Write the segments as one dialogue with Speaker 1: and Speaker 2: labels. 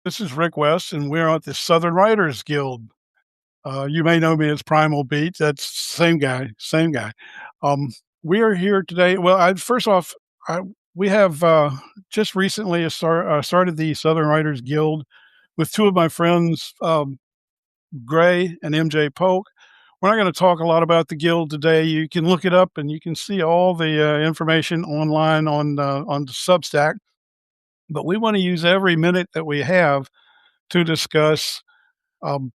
Speaker 1: This is Rick West, and we're at the Southern Writers Guild. You may know me as Primal Beat. That's same guy, same guy. Um, we are here today. Well, first off, I, we have just recently started the Southern Writers Guild with two of my friends, Gray and MJ Polk. We're not going to talk a lot about the guild today. You can look it up, and you can see all the information online on the Substack. But we want to use every minute that we have to discuss um,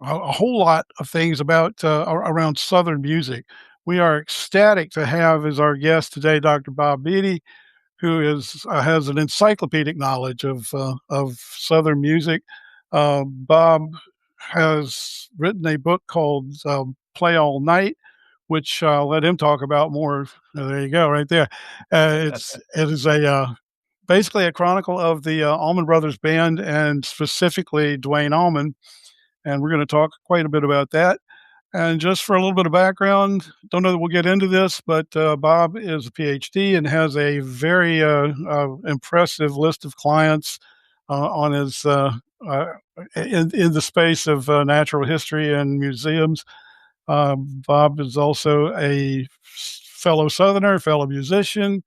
Speaker 1: a whole lot of things about around Southern music. We are ecstatic to have as our guest today Dr. Bob Beatty, who is has an encyclopedic knowledge of Southern music. Bob has written a book called "Play All Night," which I'll let him talk about more. There you go, right there. It is a basically a chronicle of the Allman Brothers Band and specifically Dwayne Allman, and we're going to talk quite a bit about that. And just for a little bit of background, don't know that we'll get into this, but Bob is a PhD and has a very impressive list of clients on his in the space of natural history and museums. Bob is also a fellow Southerner, fellow musician,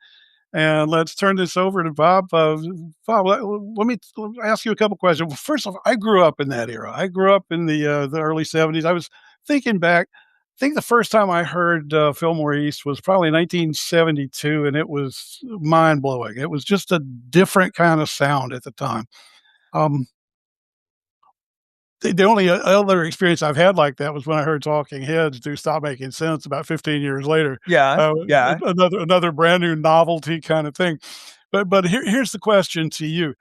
Speaker 1: and let's turn this over to Bob. Bob, let me ask you a couple questions. Well, first of all, I grew up in that era. I grew up in the early '70s. I was thinking back. I think the first time I heard Fillmore East was probably 1972, and it was mind blowing. It was just a different kind of sound at the time. Um, the only other experience I've had like that was when I heard Talking Heads do "Stop Making Sense" about 15 years later.
Speaker 2: Yeah, yeah.
Speaker 1: Another brand new novelty kind of thing. But here's the question to you.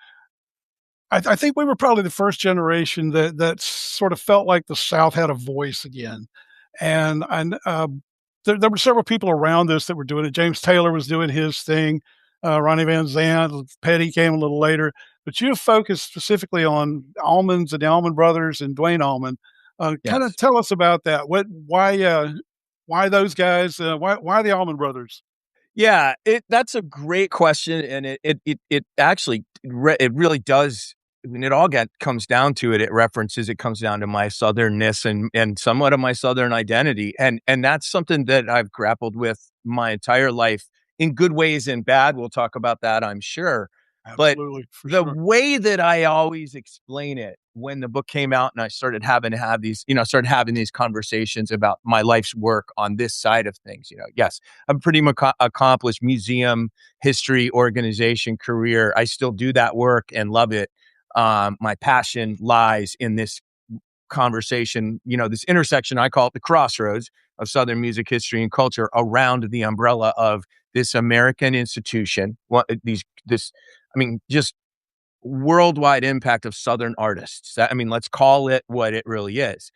Speaker 1: I think we were probably the first generation that sort of felt like the South had a voice again, and there were several people around us that were doing it. James Taylor was doing his thing. Ronnie Van Zant, Petty came a little later, but you focused specifically on Almonds and the Allman Brothers and Dwayne Allman. Kind of
Speaker 2: Yes.
Speaker 1: tell us about that. Why those guys? Why the Allman Brothers?
Speaker 2: Yeah, that's a great question, and it actually it really does. When it all comes down to it, it comes down to my Southernness and somewhat of my Southern identity, and that's something that I've grappled with my entire life in good ways and bad. We'll talk about that, I'm sure. But
Speaker 1: Absolutely, for
Speaker 2: the
Speaker 1: sure.
Speaker 2: way that I always explain it when the book came out and I started having to have these, started having these conversations about my life's work on this side of things, yes, I'm pretty accomplished museum history organization career. I still do that work and love it. My passion lies in this conversation, this intersection. I call it the crossroads of Southern music history and culture around the umbrella of this American institution. Just worldwide impact of Southern artists. Let's call it what it really is.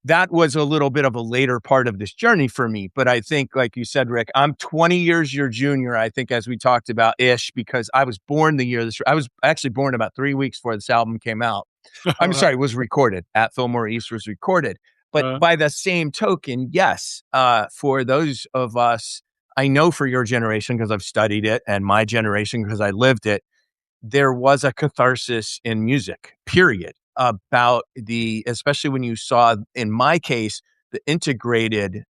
Speaker 2: That was a little bit of a later part of this journey for me. But I think, like you said, Rick, I'm 20 years your junior, I think, as we talked about ish, because I was born the year I was actually born about 3 weeks before this album came out. I'm sorry, was recorded at Fillmore East, was recorded. But by the same token, yes, for those of us, I know for your generation, because I've studied it, and my generation, because I lived it, there was a catharsis in music, period, about especially when you saw, in my case, the integrated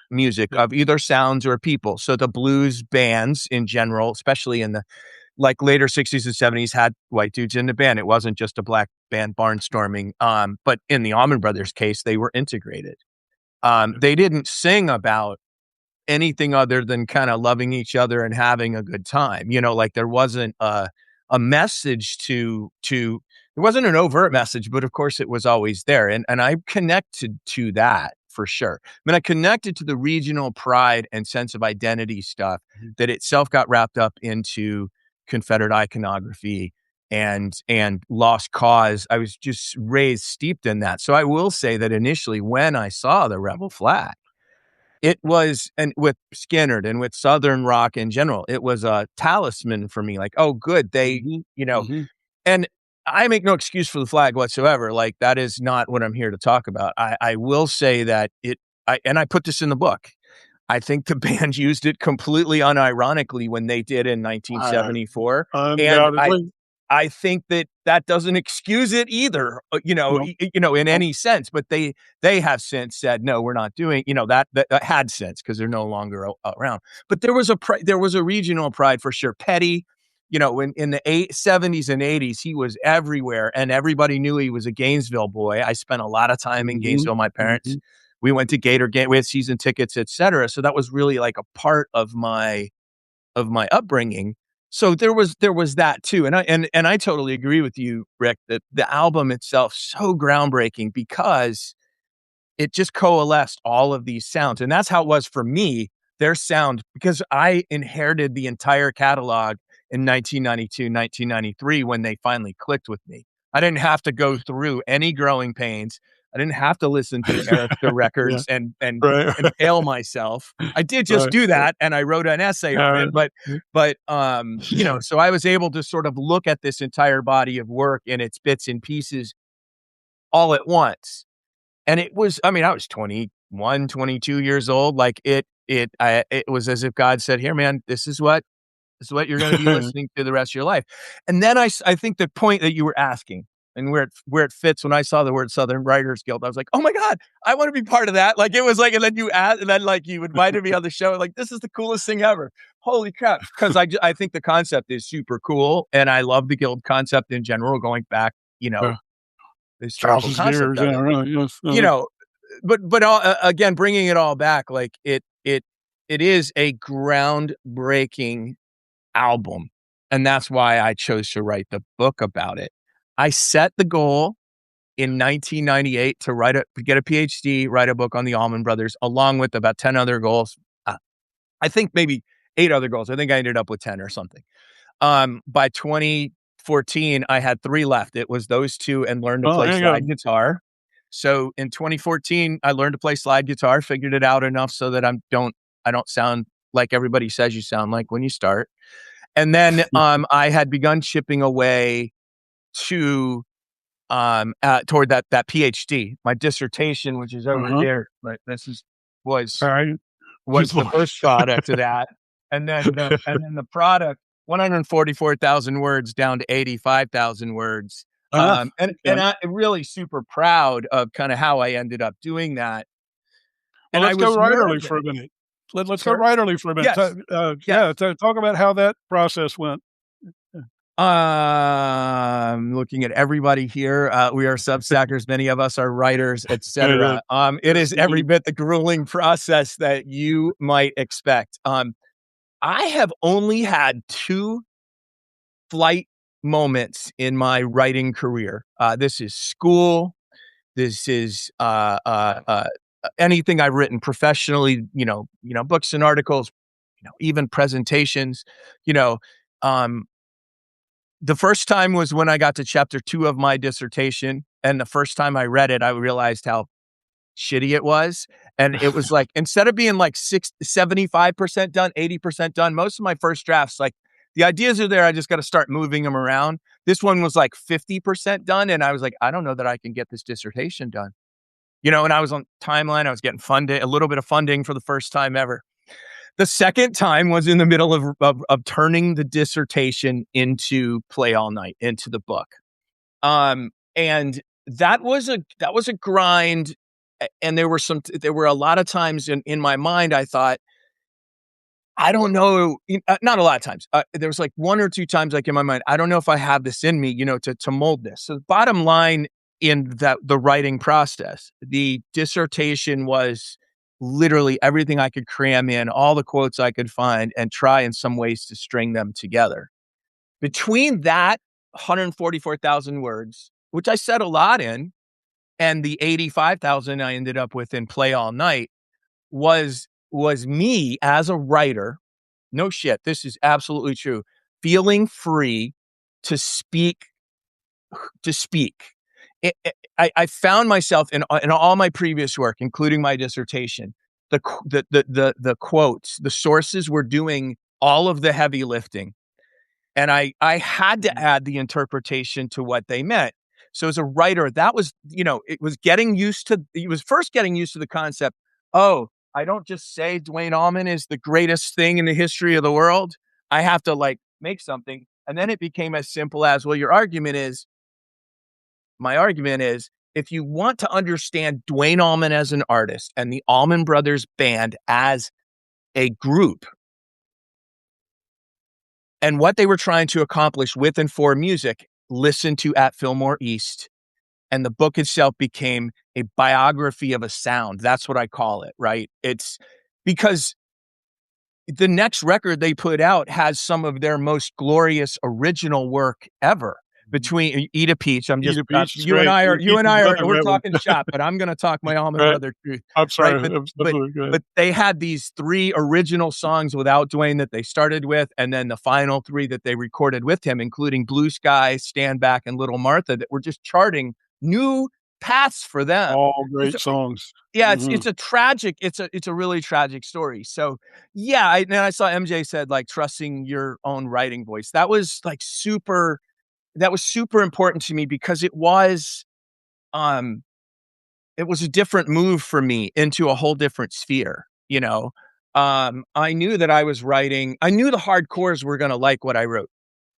Speaker 2: music
Speaker 1: Yeah.
Speaker 2: of either sounds or people. So the blues bands in general, especially in the later 60s and 70s, had white dudes in the band. It wasn't just a black band barnstorming. But in the Allman Brothers case, they were integrated. They didn't sing about anything other than kind of loving each other and having a good time. There wasn't a message there wasn't an overt message, but of course it was always there. And I connected to that for sure. I connected to the regional pride and sense of identity stuff that itself got wrapped up into Confederate iconography and lost cause. I was just raised steeped in that. So I will say that initially when I saw the rebel flag, it was, and with Skinnerd and with Southern rock in general, it was a talisman for me. Like, oh, good. And I make no excuse for the flag whatsoever. Like, that is not what I'm here to talk about. I will say that and I put this in the book. I think the band used it completely unironically when they did in 1974. And
Speaker 1: Undoubtedly.
Speaker 2: I think that doesn't excuse it either,
Speaker 1: No.
Speaker 2: in
Speaker 1: No.
Speaker 2: any sense. But they have since said, no, we're not doing, that had sense because they're no longer around. But there was a regional pride for sure. Petty, in the 70s and 80s, he was everywhere, and everybody knew he was a Gainesville boy. I spent a lot of time in
Speaker 1: Mhm.
Speaker 2: Gainesville. My parents,
Speaker 1: Mhm.
Speaker 2: we went to Gator game, we had season tickets, etc. So that was really like a part of my upbringing. So there was that too. And I totally agree with you, Rick, that the album itself so groundbreaking because it just coalesced all of these sounds. And that's how it was for me. Their sound, because I inherited the entire catalog in 1992, 1993 when they finally clicked with me. I didn't have to go through any growing pains. I didn't have to listen to Erica
Speaker 1: Yeah.
Speaker 2: records and
Speaker 1: Right.
Speaker 2: impale myself. I did just
Speaker 1: Right.
Speaker 2: do
Speaker 1: Right.
Speaker 2: that, and I wrote an essay on
Speaker 1: Yeah.
Speaker 2: it, but so I was able to sort of look at this entire body of work in its bits and pieces all at once. And it was, I mean, I was 21, 22 years old. Like it was as if God said, here, man, this is what you're going to be listening to the rest of your life. And then I think the point that you were asking and where it fits when I saw the word Southern Writers Guild, I was like, oh my God, I want to be part of that. Like it was like, and then and then like you invited me on the show. Like, this is the coolest thing ever. Holy crap. Cause I think the concept is super cool. And I love the guild concept in general, going back,
Speaker 1: Yeah.
Speaker 2: the historical
Speaker 1: Thousands of
Speaker 2: concept
Speaker 1: years.
Speaker 2: of
Speaker 1: Yeah.
Speaker 2: it,
Speaker 1: Really. Yes.
Speaker 2: you know, but all, again, bringing it all back, like it is a groundbreaking album. And that's why I chose to write the book about it. I set the goal in 1998 to get a PhD, write a book on the Allman Brothers, along with about 10 other goals. I think maybe 8 other goals. I think I ended up with 10 or something. By 2014, I had 3 left. It was those 2 and learn to
Speaker 1: Oh,
Speaker 2: play
Speaker 1: there you
Speaker 2: slide
Speaker 1: go.
Speaker 2: guitar. So in 2014, I learned to play slide guitar, figured it out enough so that I don't sound like everybody says you sound like when you start. And then I had begun chipping away to toward that PhD, my dissertation, which is over
Speaker 1: Uh-huh.
Speaker 2: there. Right, was
Speaker 1: All right. Good
Speaker 2: was the
Speaker 1: Lord.
Speaker 2: first product of that, and then the product, 144,000 words down to 85,000 words. And
Speaker 1: Okay.
Speaker 2: I really super proud of kind of how I ended up doing that.
Speaker 1: Well,
Speaker 2: And I
Speaker 1: let's go
Speaker 2: was
Speaker 1: writerly
Speaker 2: nervous,
Speaker 1: for a minute. Let's go
Speaker 2: sir.
Speaker 1: writerly for a minute.
Speaker 2: Yes,
Speaker 1: Yeah,
Speaker 2: yes.
Speaker 1: talk about how that process went.
Speaker 2: Looking at everybody here, we are Substackers. Many of us are writers,
Speaker 1: Yeah.
Speaker 2: etc. It
Speaker 1: Yes,
Speaker 2: is every
Speaker 1: indeed.
Speaker 2: bit the grueling process that you might expect. I have only had 2 flight moments in my writing career. This is school. This is anything I've written professionally. Books and articles. Even presentations. You know, um, the first time was when I got to chapter 2 of my dissertation, and the first time I read it, I realized how shitty it was. And it was like, instead of being like 75% done, 80% done, most of my first drafts, like the ideas are there. I just got to start moving them around. This one was like 50% done. And I was like, I don't know that I can get this dissertation done. And I was on timeline. I was getting funded, a little bit of funding for the first time ever. The second time was in the middle of turning the dissertation into Play All Night, into the book. And that was a grind. And there were a lot of times in my mind, I thought, I don't know, not a lot of times. There was like 1 or 2 times, like in my mind, I don't know if I have this in me, to mold this. So the bottom line in the writing process, the dissertation was literally everything I could cram in, all the quotes I could find, and try in some ways to string them together. Between that 144,000 words, which I said a lot in, and the 85,000 I ended up with in Play All Night, was me as a writer. No shit, this is absolutely true. Feeling free to speak. I found myself in all my previous work, including my dissertation, the quotes, the sources were doing all of the heavy lifting, and I had to add the interpretation to what they meant. So as a writer, that was, it was first getting used to the concept. Oh, I don't just say Dwayne Allman is the greatest thing in the history of the world. I have to like make something. And then it became as simple as, well, my argument is, if you want to understand Duane Allman as an artist and the Allman Brothers Band as a group and what they were trying to accomplish with and for music, listen to At Fillmore East. And the book itself became a biography of a sound. That's what I call it, right? It's because the next record they put out has some of their most glorious original work ever. Between Eat a Peach, I'm just
Speaker 1: Eat a Peach is
Speaker 2: you and
Speaker 1: great.
Speaker 2: I
Speaker 1: Eat
Speaker 2: are
Speaker 1: a Peach is another
Speaker 2: we're
Speaker 1: great one.
Speaker 2: talking shop, but I'm going to talk my Allman
Speaker 1: Right.
Speaker 2: Brother truth,
Speaker 1: I'm
Speaker 2: right?
Speaker 1: sorry. Absolutely. Go ahead.
Speaker 2: But they had these 3 original songs without Duane that they started with, and then the final 3 that they recorded with him, including Blue Sky, Stand Back, and Little Martha, that were just charting new paths for them.
Speaker 1: All
Speaker 2: It's
Speaker 1: great songs.
Speaker 2: yeah,
Speaker 1: Mhm.
Speaker 2: it's a really tragic story. So, yeah, I saw MJ said, like, trusting your own writing voice. That was super important to me because um, it was a different move for me into a whole different sphere, you know? I knew that I knew the hardcores were gonna like what I wrote.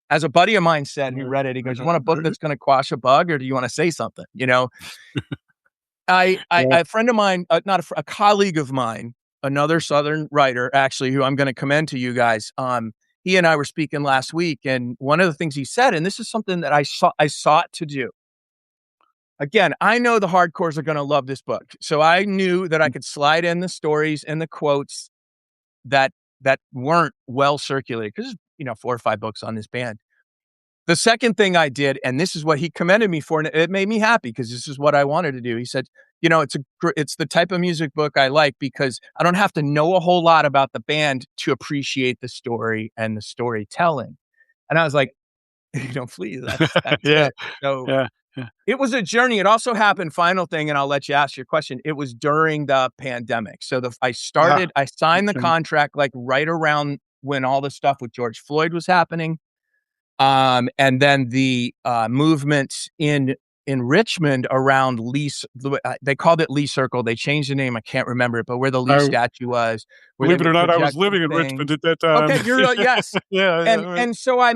Speaker 2: As a buddy of mine said, who read it, he goes, "You want a book that's gonna quash a bug, or do you wanna say something?" You know?
Speaker 1: Yeah.
Speaker 2: A friend of mine, not a colleague of mine, another Southern writer, actually, who I'm gonna commend to you guys, he and I were speaking last week, and one of the things he said, and this is something that I sought to do. Again, I know the hardcores are gonna love this book, so I knew that I could slide in the stories and the quotes that weren't well circulated, 'cause, 4 or 5 books on this band. The second thing I did, and this is what he commended me for, and it made me happy because this is what I wanted to do. He said, it's the type of music book I like because I don't have to know a whole lot about the band to appreciate the story and the storytelling." And I was like, "Please, that's
Speaker 1: Yeah.
Speaker 2: it." So,
Speaker 1: Yeah. Yeah.
Speaker 2: it was a journey. It also happened, final thing, and I'll let you ask your question. It was during the pandemic. So
Speaker 1: Ah,
Speaker 2: I signed the
Speaker 1: okay.
Speaker 2: contract, like, right around when all the stuff with George Floyd was happening. And then the movement in Richmond around they called it Lee Circle. They changed the name. I can't remember it, but where the Lee
Speaker 1: I
Speaker 2: statue was, where they
Speaker 1: believe it
Speaker 2: were
Speaker 1: or not, I was
Speaker 2: projecting
Speaker 1: living in Richmond
Speaker 2: things.
Speaker 1: at that time.
Speaker 2: Okay, you're yes.
Speaker 1: Yeah, yeah, right.
Speaker 2: And so I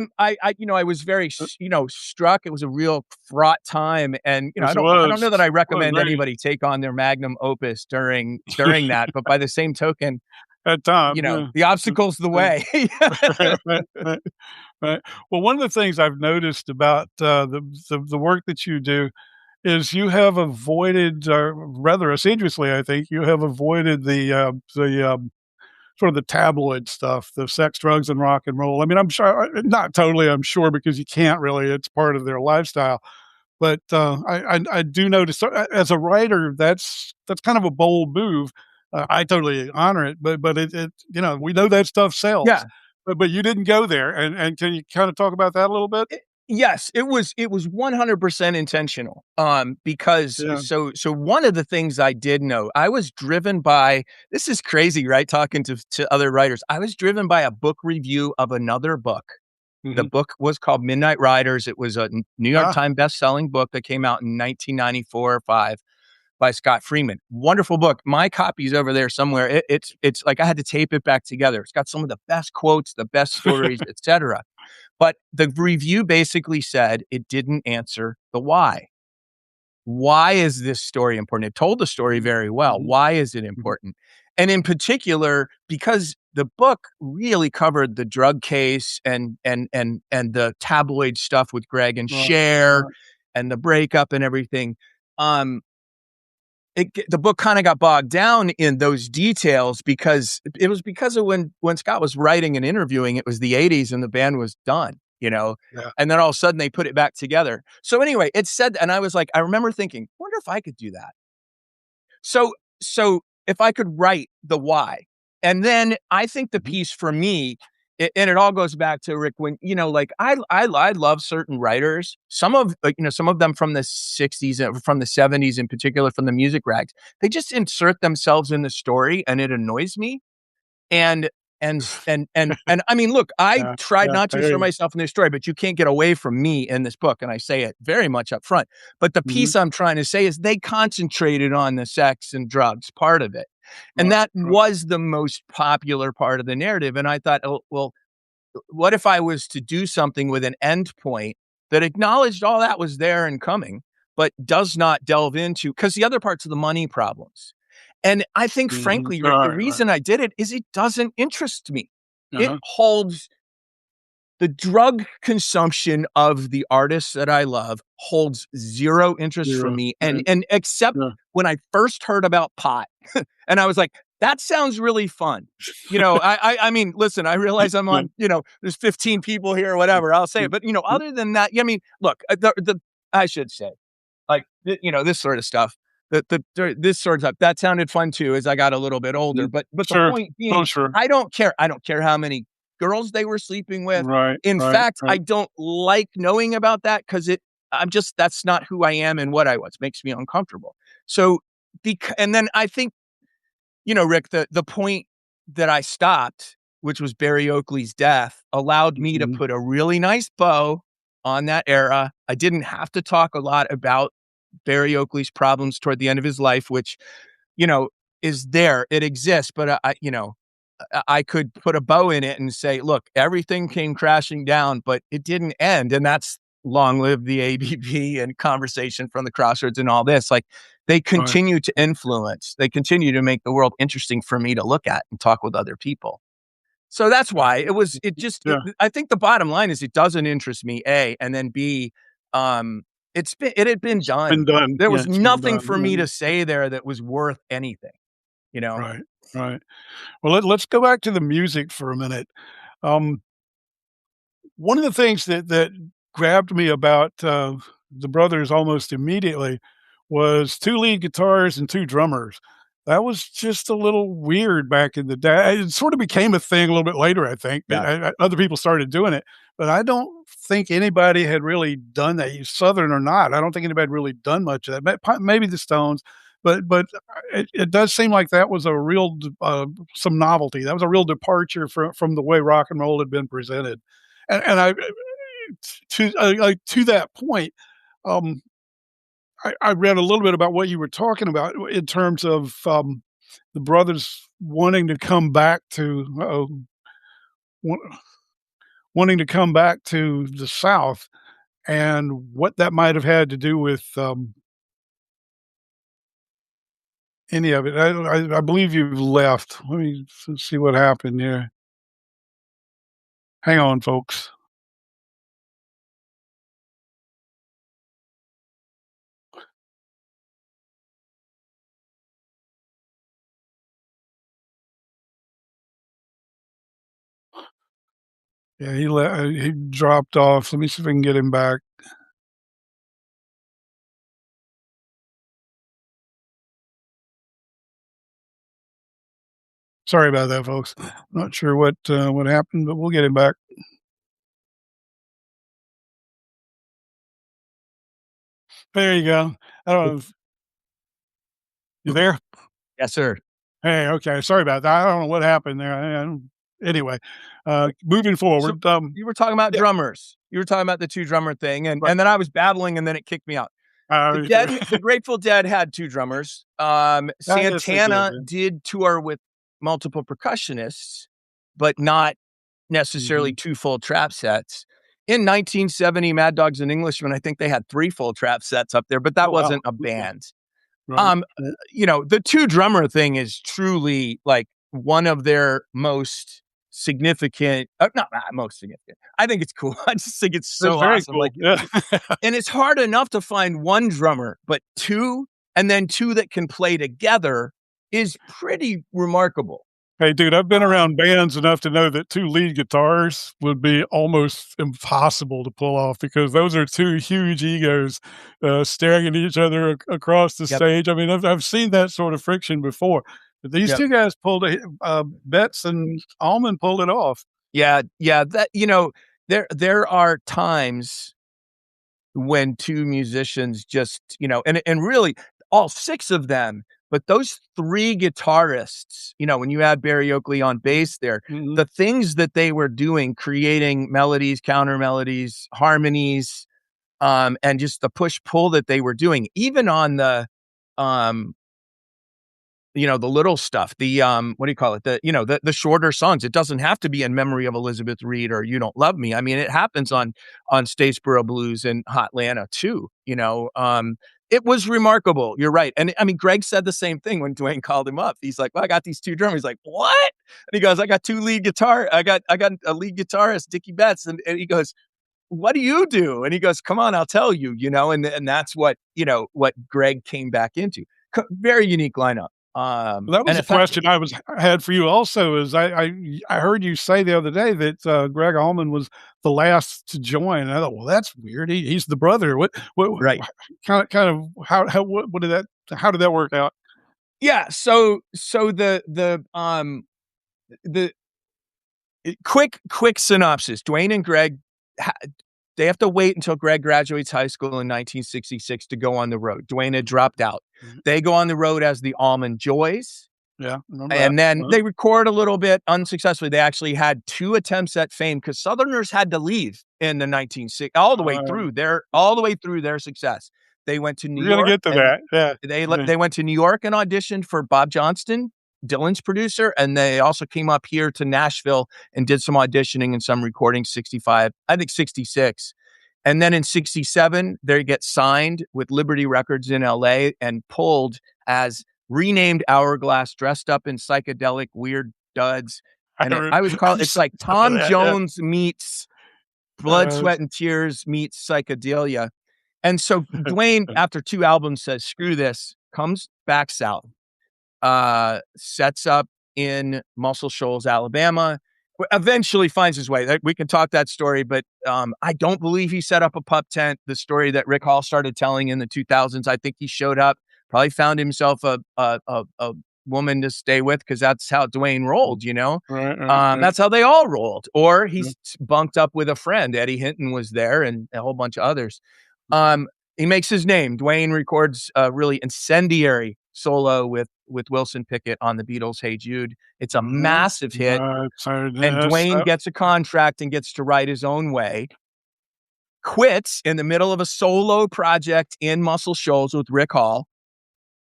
Speaker 2: was very struck. It was a real fraught time, and
Speaker 1: Yes, it
Speaker 2: I don't
Speaker 1: was.
Speaker 2: know that I
Speaker 1: It was
Speaker 2: recommend
Speaker 1: great
Speaker 2: anybody take on their magnum opus during that. But by the same token,
Speaker 1: at time, yeah.
Speaker 2: the obstacle's the
Speaker 1: Yeah.
Speaker 2: way.
Speaker 1: Right, right, right, right. Well, one of the things I've noticed about, the work that you do is you have avoided, rather assiduously, I think, you have avoided sort of the tabloid stuff, the sex, drugs, and rock and roll. I mean, I'm sure not totally, I'm sure, because you can't really, it's part of their lifestyle. But, I do notice, as a writer, that's kind of a bold move. I totally honor it, but we know that stuff sells.
Speaker 2: Yeah.
Speaker 1: But you didn't go there, and can you kinda talk about that a little bit?
Speaker 2: Yes, it was 100% intentional, because
Speaker 1: Yeah.
Speaker 2: so one of the things I did know, I was driven by this is crazy, right, talking to other writers. I was driven by a book review of another book. The
Speaker 1: Mhm.
Speaker 2: book was called Midnight Riders. It was a New York
Speaker 1: Ah,
Speaker 2: Times best-selling book that came out in 1994 or 5 by Scott Freeman. Wonderful book. My copy's over there somewhere. It's like I had to tape it back together. It's got some of the best quotes, the best stories, etc. But the review basically said it didn't answer the why. Why is this story important? It told the story
Speaker 1: mhm,
Speaker 2: very well.
Speaker 1: mhm,
Speaker 2: Why is it
Speaker 1: mhm.
Speaker 2: important? And in particular, because the book really covered the drug case and the tabloid stuff with Greg and
Speaker 1: Right,
Speaker 2: Cher
Speaker 1: right.
Speaker 2: and the breakup and everything. Um, the book kind of got bogged down in those details because it was because of when Scott was writing and interviewing, it was the 80s and the band was done.
Speaker 1: Yeah.
Speaker 2: And then all of a sudden they put it back together. So anyway, it said, and I was like, I remember thinking, wonder if I could do that. So so if I could write the why, and then I think the
Speaker 1: Mhm.
Speaker 2: piece for me, and it all goes back to Rick when like I love certain writers, some of them from the '60s and from the '70s in particular, from the music rags. They just insert themselves in the story, and it annoys me. And and I mean, look, I
Speaker 1: Yeah,
Speaker 2: tried
Speaker 1: yeah,
Speaker 2: not
Speaker 1: I
Speaker 2: to
Speaker 1: hear
Speaker 2: insert
Speaker 1: you.
Speaker 2: myself in this story, but you can't get away from me in this book, and I say it very much up front. But the
Speaker 1: Mhm.
Speaker 2: piece I'm trying to say is they concentrated on the sex and drugs part of it, and
Speaker 1: Right,
Speaker 2: that
Speaker 1: right.
Speaker 2: was the most popular part of the narrative. And I thought, oh well, what if I was to do something with an end point that acknowledged all that was there and coming, but does not delve into, because the other part's the money problems. And I think,
Speaker 1: Mhm.
Speaker 2: frankly, Rick, the
Speaker 1: Right, right.
Speaker 2: reason I did it is it doesn't interest me. It
Speaker 1: Uh-huh.
Speaker 2: holds the drug consumption of the artists that I love holds zero interest for
Speaker 1: Zero.
Speaker 2: me. And
Speaker 1: Right.
Speaker 2: and except
Speaker 1: Yeah.
Speaker 2: when I first heard about pot, and I was like, that sounds really fun. I mean, listen, I realize I'm
Speaker 1: Yeah.
Speaker 2: on, there's 15 people here or whatever. I'll say it. But other than that, I mean, look, the I should say, like, this sort of stuff. This sort of stuff that sounded fun too as I got a little bit older.
Speaker 1: Mhm.
Speaker 2: But the
Speaker 1: Sure.
Speaker 2: point
Speaker 1: Oh,
Speaker 2: being,
Speaker 1: sure.
Speaker 2: I don't care. I don't care how many girls they were sleeping with.
Speaker 1: Right,
Speaker 2: In
Speaker 1: right,
Speaker 2: fact, I
Speaker 1: right.
Speaker 2: don't like knowing about that because that's not who I am and what I was. Makes me uncomfortable. So, and then I think, Rick, the point that I stopped, which was Barry Oakley's death, allowed me to
Speaker 1: Mhm.
Speaker 2: put a really nice bow on that era. I didn't have to talk a lot about Barry Oakley's problems toward the end of his life, which, you know, is there. It exists, but I could put a bow in it and say, look, everything came crashing down, but it didn't end. And that's Long Live the ABB and Conversation from the Crossroads and all this. Like, they
Speaker 1: Right.
Speaker 2: continue to influence, they continue to make the world interesting for me to look at and talk with other people. So that's why
Speaker 1: Yeah.
Speaker 2: I think the bottom line is it doesn't interest me, A, and then B, um, it had been
Speaker 1: It's been
Speaker 2: done.
Speaker 1: done.
Speaker 2: There
Speaker 1: Yeah,
Speaker 2: was
Speaker 1: it's been
Speaker 2: nothing
Speaker 1: done.
Speaker 2: for me to say there that was worth anything, you know?
Speaker 1: Right, right. Well, let's go back to the music for a minute. Um, One of the things that grabbed me about, the Brothers almost immediately was 2 lead guitars and 2 drummers. That was just a little weird back in the day. It sort of became a thing a little bit later, I think, but
Speaker 2: Yeah.
Speaker 1: other people started doing it, but I don't think anybody had really done that, Southern or not. I don't think anybody had really done much of that. Maybe the Stones, but it does seem like that was a real some novelty. That was a real departure from the way rock and roll had been presented. And I to that point, um, I read a little bit about what you were talking about in terms of, the brothers wanting to come back to wa wanting to come back to the South and what that might have had to do with, any of it. I believe you've left. Let me see what happened here. Hang on, folks. Yeah, he dropped off. Let me see if I can get him back. Sorry about that, folks. Not sure what happened, but we'll get him back. There you go. I don't know if you there?
Speaker 2: Yes, sir.
Speaker 1: Hey, okay, sorry about that. I don't know what happened there. I don't anyway, moving
Speaker 2: So
Speaker 1: forward,
Speaker 2: you were talking about
Speaker 1: yeah,
Speaker 2: drummers. You were talking about the 2 drummer thing, and
Speaker 1: right.
Speaker 2: and then I was babbling, and then it kicked me out.
Speaker 1: Uh,
Speaker 2: The Grateful Dead had 2 drummers.
Speaker 1: I guess they did,
Speaker 2: Santana
Speaker 1: yeah.
Speaker 2: did tour with multiple percussionists, but not necessarily
Speaker 1: Mhm.
Speaker 2: 2 full trap sets. In 1970, Mad Dogs and Englishmen, I think they had 3 full trap sets up there, but that
Speaker 1: Oh, wow.
Speaker 2: wasn't a
Speaker 1: Okay.
Speaker 2: band.
Speaker 1: Right, right.
Speaker 2: The 2 drummer thing is truly, like, one of their most significant, not most significant. I think it's cool. I just think it's
Speaker 1: That's
Speaker 2: so
Speaker 1: very
Speaker 2: awesome.
Speaker 1: cool.
Speaker 2: Like,
Speaker 1: Yeah.
Speaker 2: and it's hard enough to find 1 drummer, but 2, and then 2 that can play together is pretty remarkable.
Speaker 1: Hey, dude, I've been
Speaker 2: Um,
Speaker 1: around bands enough to know that 2 lead guitars would be almost impossible to pull off because those are 2 huge egos, staring at each other across the
Speaker 2: yep,
Speaker 1: stage. I mean, I've seen that sort of friction before, but these
Speaker 2: yep.
Speaker 1: 2 guys pulled it, Betts and Allman pulled it off.
Speaker 2: Yeah, yeah, there are times when 2 musicians just, and really all 6 of them, but those 3 guitarists, when you add Barry Oakley on bass there,
Speaker 1: Mhm.
Speaker 2: the things that they were doing, creating melodies, counter melodies, harmonies, and just the push pull that they were doing, even on um, the little stuff, the what do you call it? The shorter songs. It doesn't have to be in memory of Elizabeth Reed or You Don't Love Me. I mean, it happens on Statesboro Blues and Hotlanta too. It was remarkable. You're right. And I mean, Greg said the same thing when Dwayne called him up. He's like, well, I got these two drummers. He's like, what? And he goes, I got two lead guitar. I got a lead guitarist, Dickie Betts. And he goes, what do you do? And he goes, come on, I'll tell you, and that's what Greg came back into. Very unique lineup.
Speaker 1: That was
Speaker 2: And
Speaker 1: a question I had for you also. Is I heard you say the other day that Greg Allman was the last to join. And I thought, well, that's weird. He's the brother. What
Speaker 2: right.
Speaker 1: kind of what did that how did that work out?
Speaker 2: Yeah. So the quick synopsis. Dwayne and Greg, they have to wait until Greg graduates high school in 1966 to go on the road. Dwayne had dropped out.
Speaker 1: Mm-hmm.
Speaker 2: They go on the road as the Allman Joys.
Speaker 1: Yeah.
Speaker 2: And then they record a little bit unsuccessfully. They actually had 2 attempts at fame because Southerners had to leave in the 1960s, all the way through their success. They went to New York.
Speaker 1: We're gonna get to that. Yeah.
Speaker 2: They went to New York and auditioned for Bob Johnston, Dylan's producer, and they also came up here to Nashville and did some auditioning and some recording. 65, I think 66. And then in 67, they get signed with Liberty Records in LA and pulled as renamed Hourglass, dressed up in psychedelic weird duds. And I would call it's like Tom Jones meets Blood, Sweat, and Tears meets psychedelia. And so Dwayne, after 2 albums, says, screw this, comes back south, sets up in Muscle Shoals, Alabama, eventually finds his way. We can talk that story, but I don't believe he set up a pup tent. The story that Rick Hall started telling in the 2000s, I think he showed up, probably found himself a woman to stay with because that's how Dwayne rolled,
Speaker 1: Right.
Speaker 2: That's how they all rolled. Or he bunked up with a friend. Eddie Hinton was there and a whole bunch of others. He makes his name. Dwayne records a really incendiary solo with Wilson Pickett on the Beatles' Hey Jude. It's a massive hit. And Dwayne gets a contract and gets to write his own way. Quits in the middle of a solo project in Muscle Shoals with Rick Hall,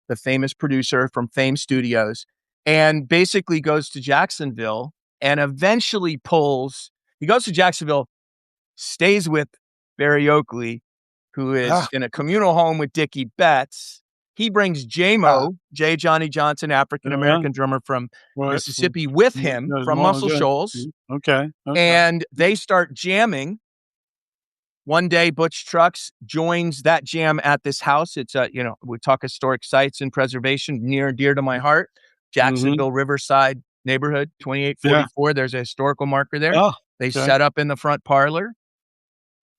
Speaker 2: the famous producer from Fame Studios, and basically goes to Jacksonville and eventually he goes to Jacksonville, stays with Barry Oakley, who is in a communal home with Dickie Betts. He brings J-Mo, J. Johnny Johnson, African-American drummer from Mississippi, with him from Muscle Shoals.
Speaker 1: Okay.
Speaker 2: And they start jamming. One day, Butch Trucks joins that jam at this house. It's we talk historic sites and preservation, near and dear to my heart. Jacksonville Riverside neighborhood, 2844. There's a historical marker there. They set up in the front parlor.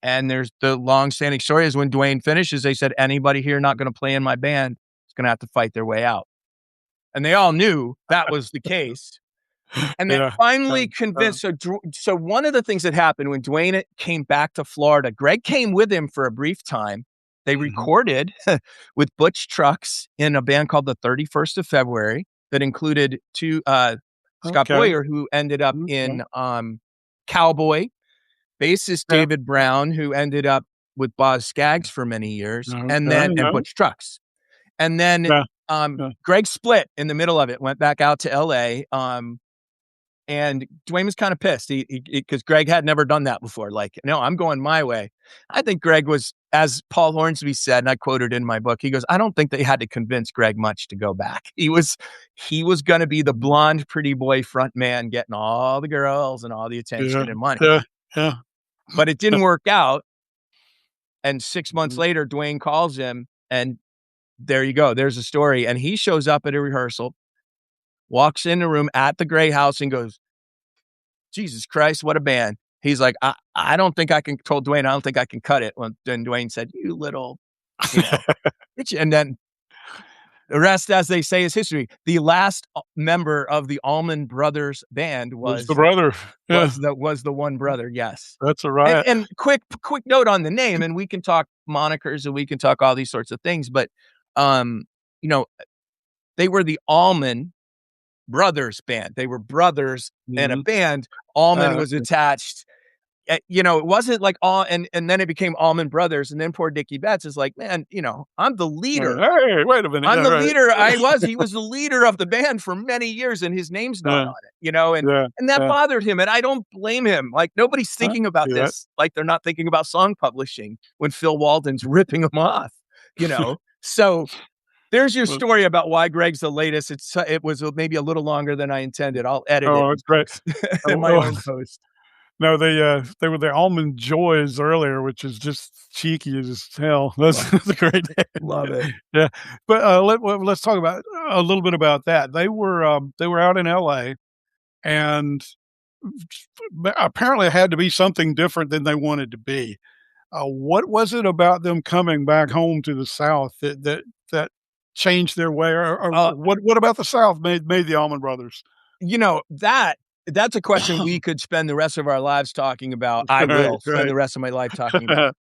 Speaker 2: And there's the long-standing story is when Dwayne finishes, they said, anybody here not going to play in my band is going to have to fight their way out. And they all knew that was the case. And then finally convinced. So one of the things that happened when Dwayne came back to Florida, Greg came with him for a brief time. They recorded with Butch Trucks in a band called the 31st of February that included Scott Boyer, who ended up in Cowboy, bassist David Brown, who ended up with Boz Scaggs for many years, and Butch Trucks. And then Greg split in the middle of it, went back out to LA. And Dwayne was kind of pissed because Greg had never done that before. Like, no, I'm going my way. I think Greg was, as Paul Hornsby said, and I quoted in my book, he goes, I don't think they had to convince Greg much to go back. He was going to be the blonde, pretty boy front man, getting all the girls and all the attention and money. But it didn't work out. And 6 months later, Dwayne calls him, and there you go. There's a story. And he shows up at a rehearsal, walks in the room at the Gray House and goes, Jesus Christ, what a band. He's like, I don't think I can, told Dwayne, I don't think I can cut it. Well, then Dwayne said, you little, bitch. And then the rest, as they say, is history. The last member of the Allman Brothers Band was
Speaker 1: the brother.
Speaker 2: Was the one brother. Yes.
Speaker 1: That's a riot.
Speaker 2: And quick note on the name, and we can talk monikers and we can talk all these sorts of things, but, they were the Allman Brothers Band. They were brothers in a band. Allman was attached. it wasn't like all, and then it became Allman Brothers, and then poor Dickie Betts is like, man, I'm the leader.
Speaker 1: Hey, wait a minute.
Speaker 2: I'm
Speaker 1: Yeah,
Speaker 2: the
Speaker 1: right.
Speaker 2: leader. He was the leader of the band for many years, and his name's not
Speaker 1: Yeah,
Speaker 2: on it,
Speaker 1: yeah,
Speaker 2: and that
Speaker 1: yeah.
Speaker 2: bothered him. And I don't blame him. Like, nobody's
Speaker 1: I
Speaker 2: thinking about
Speaker 1: see that.
Speaker 2: this. Like, they're not thinking about song publishing when Phil Walden's ripping them off. So there's your
Speaker 1: Well,
Speaker 2: story about why Greg's the latest. It was maybe a little longer than I intended. I'll edit it
Speaker 1: oh,
Speaker 2: and
Speaker 1: it's great.
Speaker 2: post in
Speaker 1: Oh,
Speaker 2: my
Speaker 1: oh,
Speaker 2: own post.
Speaker 1: no, they were the Almond Joys earlier, which is just cheeky as hell.
Speaker 2: Love,
Speaker 1: That's a great
Speaker 2: love it.
Speaker 1: yeah. But, let's talk about a little bit about that. They were out in LA, and apparently it had to be something different than they wanted to be. What was it about them coming back home to the South that changed their way, or
Speaker 2: Uh,
Speaker 1: what about the South made the Allman Brothers?
Speaker 2: you know, that that's a question we could spend the rest of our lives talking about. I
Speaker 1: Right,
Speaker 2: will spend
Speaker 1: right.
Speaker 2: the rest of my life talking about.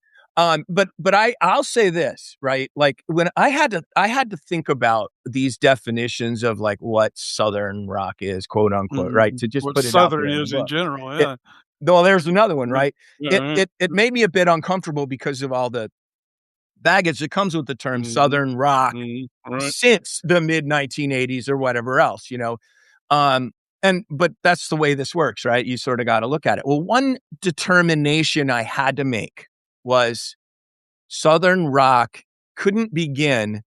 Speaker 2: But I'll say this, right? Like, when I had to think about these definitions of like what Southern rock is, quote unquote, right?
Speaker 1: Mhm.
Speaker 2: To just
Speaker 1: What
Speaker 2: put it out
Speaker 1: Southern
Speaker 2: there in the
Speaker 1: is in
Speaker 2: book.
Speaker 1: general,
Speaker 2: It
Speaker 1: yeah.
Speaker 2: Well, there's another one,
Speaker 1: Right.
Speaker 2: right?
Speaker 1: Yeah,
Speaker 2: It
Speaker 1: right.
Speaker 2: it it made me a bit uncomfortable because of all the baggage that comes with the term
Speaker 1: Mhm,
Speaker 2: Southern rock
Speaker 1: mhm, right.
Speaker 2: since the mid 1980s or whatever else. Um, but that's the way this works, right? You sort of got to look at it. Well, one determination I had to make was Southern rock couldn't begin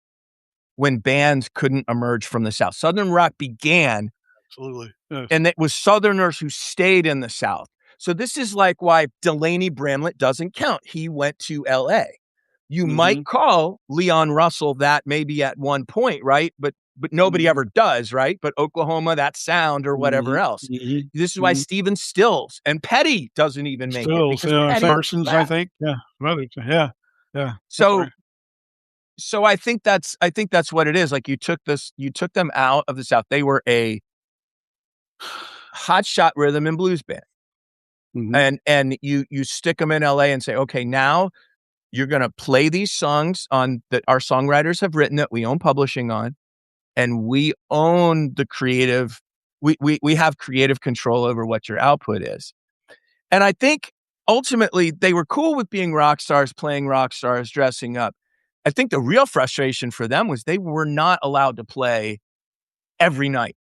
Speaker 2: when bands couldn't emerge from the South. Southern rock began,
Speaker 1: Absolutely, yes.
Speaker 2: and it was Southerners who stayed in the South. So this is like why Delaney Bramlett doesn't count. He went to LA. You might
Speaker 1: Mhm,
Speaker 2: call Leon Russell that maybe at one point, right? But nobody
Speaker 1: mhm,
Speaker 2: ever does, right? But Oklahoma, that sound or whatever
Speaker 1: mhm,
Speaker 2: else.
Speaker 1: mhm,
Speaker 2: This is why
Speaker 1: mhm.
Speaker 2: Stephen Stills and Petty doesn't even make it
Speaker 1: Stills,
Speaker 2: because
Speaker 1: yeah,
Speaker 2: Petty
Speaker 1: Parsons, I
Speaker 2: left.
Speaker 1: think, yeah, Brothers, yeah, yeah, that's
Speaker 2: So
Speaker 1: right.
Speaker 2: so I think that's what it is. Like, you took them out of the South. They were a hotshot rhythm and blues band.
Speaker 1: Mhm,
Speaker 2: And you stick them in LA and say, okay, now you're gonna play these songs on that our songwriters have written that we own publishing on, and we own the creative we have creative control over what your output is. And I think ultimately they were cool with being rock stars, playing rock stars, dressing up. I think the real frustration for them was they were not allowed to play every night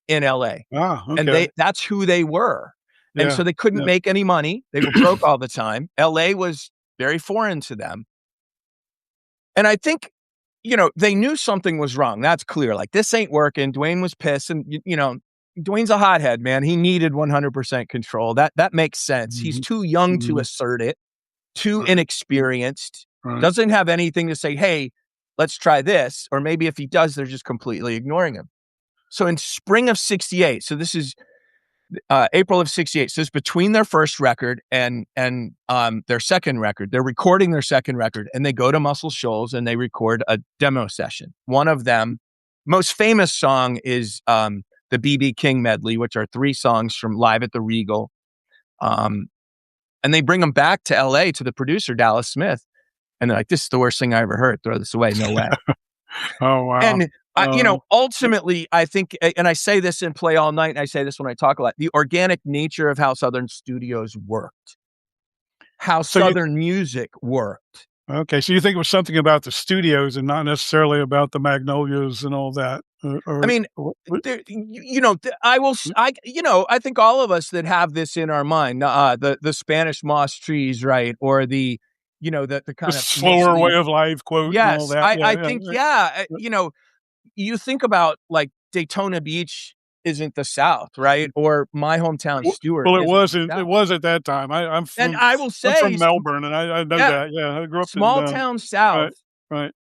Speaker 2: in LA.
Speaker 1: ah,
Speaker 2: And
Speaker 1: okay,
Speaker 2: that's who they were. And
Speaker 1: yeah,
Speaker 2: so they couldn't
Speaker 1: yeah.
Speaker 2: make any money. They were broke all the time. LA was very foreign to them. And I think, they knew something was wrong. That's clear. Like, this ain't working. Dwayne was pissed. And, Dwayne's a hothead, man. He needed 100% control. That makes sense. He's
Speaker 1: Mhm,
Speaker 2: too young to
Speaker 1: mhm,
Speaker 2: assert it, too
Speaker 1: right,
Speaker 2: inexperienced,
Speaker 1: right.
Speaker 2: doesn't have anything to say, hey, let's try this. Or maybe if he does, they're just completely ignoring him. So in spring of 68, so this is April of 68. So it's between their first record and their second record. They're recording their second record, and they go to Muscle Shoals and they record a demo session. One of them, most famous song is the BB King medley, which are 3 songs from Live at the Regal. Um, and they bring them back to LA to the producer, Dallas Smith. And they're like, this is the worst thing I ever heard. Throw this away. No way.
Speaker 1: Oh, wow.
Speaker 2: And
Speaker 1: Uh,
Speaker 2: ultimately, I think, and I say this in Play All Night, and I say this when I talk a lot, the organic nature of how Southern studios worked, how
Speaker 1: so you
Speaker 2: Southern music worked.
Speaker 1: okay, so you think it was something about the studios and not necessarily about the Magnolias and all that,
Speaker 2: I
Speaker 1: or
Speaker 2: mean,
Speaker 1: what?
Speaker 2: I will, I think all of us that have this in our mind, the Spanish moss trees, right, or the
Speaker 1: The
Speaker 2: kind of
Speaker 1: slower way
Speaker 2: mostly,
Speaker 1: of life quote and all
Speaker 2: yes,
Speaker 1: that,
Speaker 2: I
Speaker 1: yeah,
Speaker 2: think,
Speaker 1: yeah,
Speaker 2: yeah,
Speaker 1: yeah.
Speaker 2: you think about like Daytona Beach isn't the South, right? Or my hometown, Stewart,
Speaker 1: Well,
Speaker 2: isn't the
Speaker 1: it
Speaker 2: South.
Speaker 1: was at that time.
Speaker 2: And I will
Speaker 1: I'm
Speaker 2: say,
Speaker 1: from Melbourne, and I know
Speaker 2: yeah,
Speaker 1: that, yeah, I grew up in,
Speaker 2: small town
Speaker 1: right,
Speaker 2: South,
Speaker 1: right,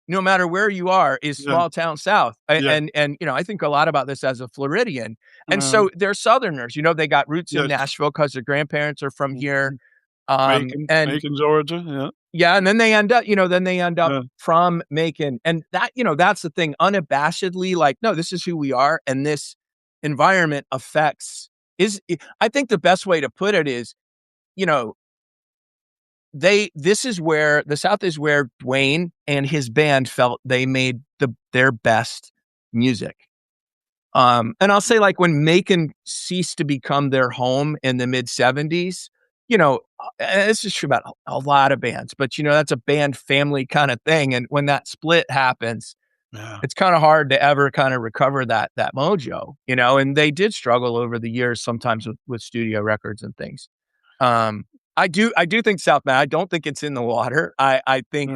Speaker 2: no matter where you are, is
Speaker 1: yeah,
Speaker 2: small town South.
Speaker 1: yeah,
Speaker 2: And I think a lot about this as a Floridian. And
Speaker 1: uh,
Speaker 2: so they're Southerners. They got roots in
Speaker 1: yes,
Speaker 2: Nashville because their grandparents are from here.
Speaker 1: mhm,
Speaker 2: And
Speaker 1: Macon, Georgia, yeah,
Speaker 2: yeah, and then they end up
Speaker 1: yeah,
Speaker 2: from Macon. And that's the thing, unabashedly, like, no, this is who we are, and this environment affects is I think the best way to put it is, you know, this is where the South is where Dwayne and his band felt they made their best music. And I'll say, like, when Macon ceased to become their home in the mid 70s, this is true about a lot of bands, but that's a band family kind of thing. And when that split happens,
Speaker 1: Yeah.
Speaker 2: it's kind of hard to ever kind of recover that mojo, and they did struggle over the years sometimes with studio records and things. Um, I do think South Man, I don't think it's in the water. I think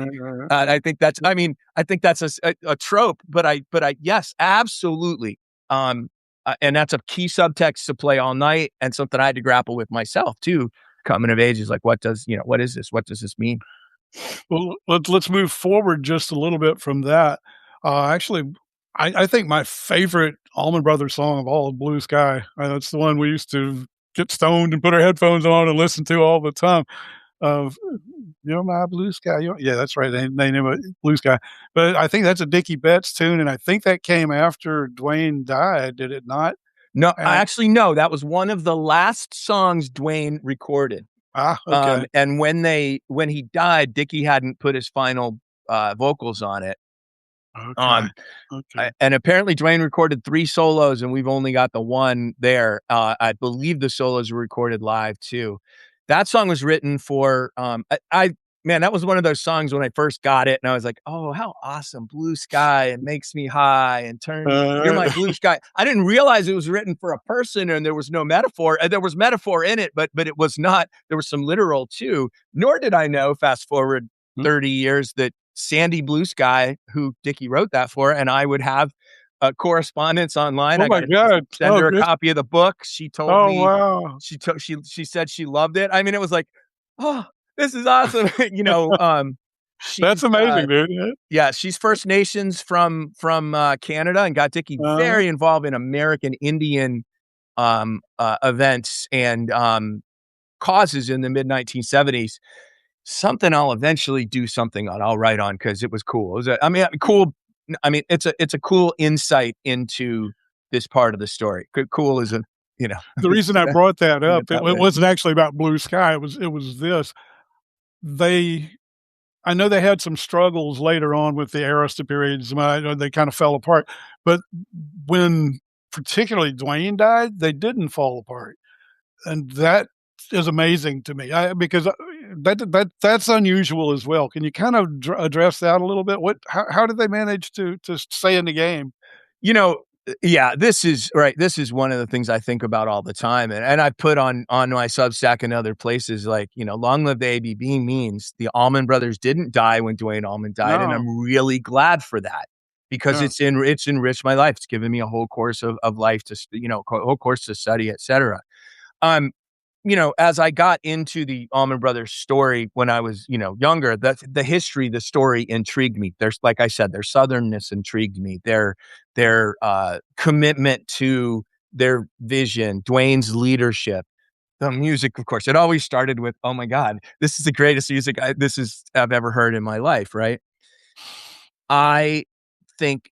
Speaker 2: that's, I mean, I think that's a trope, but yes, absolutely. And that's a key subtext to play all night, and something I had to grapple with myself too. Coming of age is like, what is this? What does this mean?
Speaker 1: Well, let's move forward just a little bit from that. Actually, I think my favorite Allman Brothers song of all is "Blue Sky." That's the one we used to get stoned and put our headphones on and listen to all the time. Of "You're My Blue Sky." Yeah, that's right. They name it "Blue Sky," but I think that's a Dickie Betts tune, and I think that came after Dwayne died. Did it not?
Speaker 2: No, I
Speaker 1: And
Speaker 2: actually no, that was one of the last songs Dwayne recorded.
Speaker 1: Okay,
Speaker 2: And when he died, Dickie hadn't put his final vocals on it.
Speaker 1: okay,
Speaker 2: Um,
Speaker 1: okay.
Speaker 2: and apparently Dwayne recorded 3 solos, and we've only got the one there. I believe the solos were recorded live too. That song was written for, man, that was one of those songs when I first got it, and I was like, "Oh, how awesome! Blue sky, it makes me high, and you're my
Speaker 1: Uh,
Speaker 2: blue sky." I didn't realize it was written for a person, and there was no metaphor. There was metaphor in it, but it was not. There was some literal too. Nor did I know. Fast forward 30 years, that Sandy Blue Sky, who Dickie wrote that for, and I would have a correspondence online.
Speaker 1: oh
Speaker 2: I
Speaker 1: my
Speaker 2: got to
Speaker 1: god.
Speaker 2: send her a copy of the book. She told
Speaker 1: Oh,
Speaker 2: me
Speaker 1: wow.
Speaker 2: she said she loved it. I mean, it was like, oh, this is awesome.
Speaker 1: That's
Speaker 2: She's
Speaker 1: amazing, dude. Yeah.
Speaker 2: yeah, she's First Nations from Canada, and got Dickie
Speaker 1: Uh-huh.
Speaker 2: very involved in American Indian events and causes in the mid 1970s. Something I'll eventually do something on. I'll write on because it was cool. It was cool. I mean, it's a cool insight into this part of the story. Cool is a you know
Speaker 1: The reason I brought that
Speaker 2: put it
Speaker 1: up,
Speaker 2: that
Speaker 1: it
Speaker 2: way.
Speaker 1: wasn't actually about Blue Sky, it was this. They I know they had some struggles later on with the Arista periods, they kinda fell apart, but when particularly Dwayne died, they didn't fall apart, and that is amazing to me, because, that's unusual as well. Can you kind of address that a little bit? How did they manage to stay in the game?
Speaker 2: You know, yeah, this is right. This is one of the things I think about all the time, and I put on my Substack and other places, like, "Long Live the ABB" means the Allman Brothers didn't die when Dwayne Allman died, and
Speaker 1: No.
Speaker 2: I'm really glad for that, because
Speaker 1: Yeah.
Speaker 2: it's enriched my life. It's given me a whole course of life to whole course to study, etc. Um, as I got into the Allman Brothers story when I was, younger, the history, the story intrigued me. There's, like I said, their southernness intrigued me. Their commitment to their vision, Dwayne's leadership, the music, of course. It always started with, "Oh my God, this is the greatest music I've ever heard in my life." Right? I think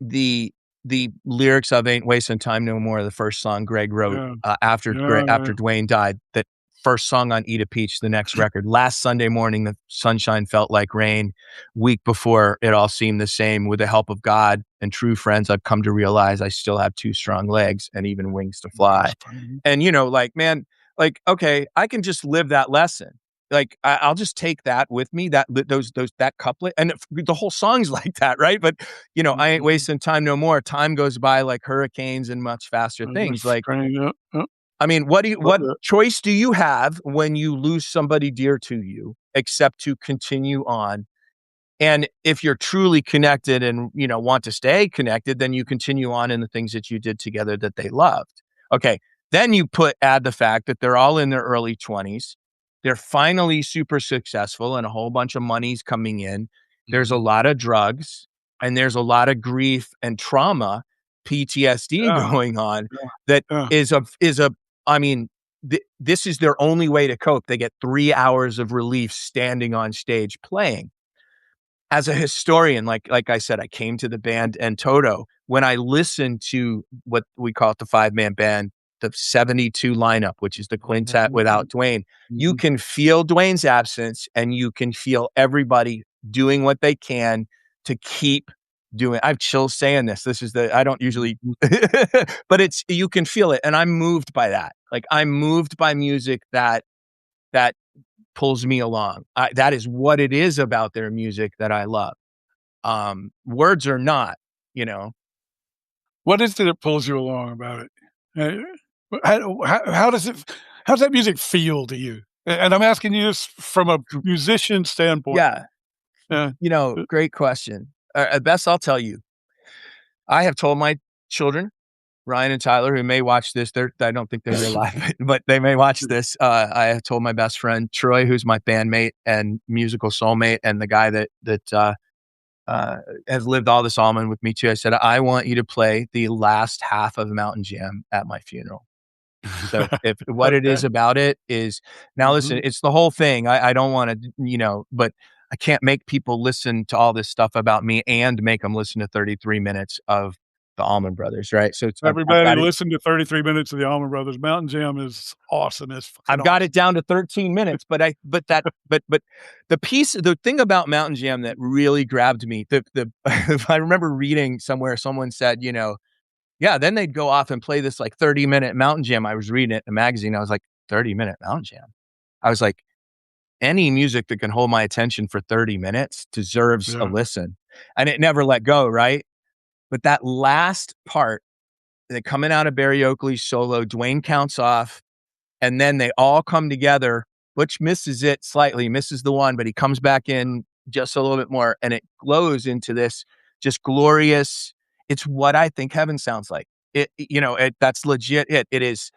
Speaker 2: the the lyrics of "Ain't Wasting Time No More," the first song Greg wrote,
Speaker 1: Yeah.
Speaker 2: after
Speaker 1: Yeah.
Speaker 2: Dwayne died, that first song on Eat a Peach, the next record. "Last Sunday morning, the sunshine felt like rain. Week before, it all seemed the same. With the help of God and true friends, I've come to realize I still have 2 strong legs and even wings to fly." And, like, man, like, okay, I can just live that lesson. Like, I'll just take that with me, that couplet, and the whole song's like that, right? But, "I ain't
Speaker 1: Mhm.
Speaker 2: wasting time no more. Time goes by like hurricanes and much faster things."
Speaker 1: That's
Speaker 2: Like,
Speaker 1: great, yeah, yep,
Speaker 2: I mean,
Speaker 1: love
Speaker 2: what
Speaker 1: that.
Speaker 2: choice do you have when you lose somebody dear to you, except to continue on? And if you're truly connected and, want to stay connected, then you continue on in the things that you did together that they loved. Okay. Then you add the fact that they're all in their early 20s. They're finally super successful, and a whole bunch of money's coming in. There's a
Speaker 1: Mhm.
Speaker 2: lot of drugs, and there's a lot of grief and trauma, PTSD
Speaker 1: Yeah,
Speaker 2: going on,
Speaker 1: yeah,
Speaker 2: that
Speaker 1: yeah,
Speaker 2: I mean, this is their only way to cope. They get 3 hours of relief standing on stage playing. As a historian, like I said, I came to the band and Toto. When I listened to what we call it, the 5-man band, the 72 lineup, which is the quintet
Speaker 1: mhm,
Speaker 2: without Dwayne, you
Speaker 1: mhm,
Speaker 2: can feel Dwayne's absence, and you can feel everybody doing what they can to keep doing. I have chills saying this. I don't usually,
Speaker 1: mhm.
Speaker 2: but you can feel it. And I'm moved by that. Like, I'm moved by music that that pulls me along. That is what it is about their music that I love. Words are not, you know.
Speaker 1: What is it that pulls you along about it? How does it how does that music feel to you? And I'm asking you this from a musician standpoint.
Speaker 2: Yeah,
Speaker 1: Uh,
Speaker 2: great question. At best, I'll tell you. I have told my children, Ryan and Tyler, who may watch this. I don't think they're here live, but they may watch this. I have told my best friend Troy, who's my bandmate and musical soulmate, and the guy that has lived all this Allman with me too. I said, I want you to play the last half of Mountain Jam at my funeral. So if what it
Speaker 1: okay.
Speaker 2: is about it is now listen,
Speaker 1: Mhm.
Speaker 2: it's the whole thing. I don't want to, but I can't make people listen to all this stuff about me and make them listen to 33 minutes of the Allman Brothers, right? So I've
Speaker 1: Everybody
Speaker 2: got it.
Speaker 1: listen to 33 minutes of the Allman Brothers. Mountain Jam is awesome. It's fucking
Speaker 2: I've got
Speaker 1: awesome.
Speaker 2: it down to 13 minutes, but the thing about Mountain Jam that really grabbed me, I remember reading somewhere someone said, yeah, then they'd go off and play this like 30-minute Mountain Jam. I was reading it in a magazine. I was like, 30-minute Mountain Jam. I was like, any music that can hold my attention for 30 minutes deserves a
Speaker 1: Yeah.
Speaker 2: listen. And it never let go, right? But that last part, coming out of Barry Oakley's solo, Dwayne counts off, and then they all come together. Butch misses it slightly, misses the one, but he comes back in just a little bit more, and it glows into this just glorious. It's what I think heaven sounds like. That's legit. It is.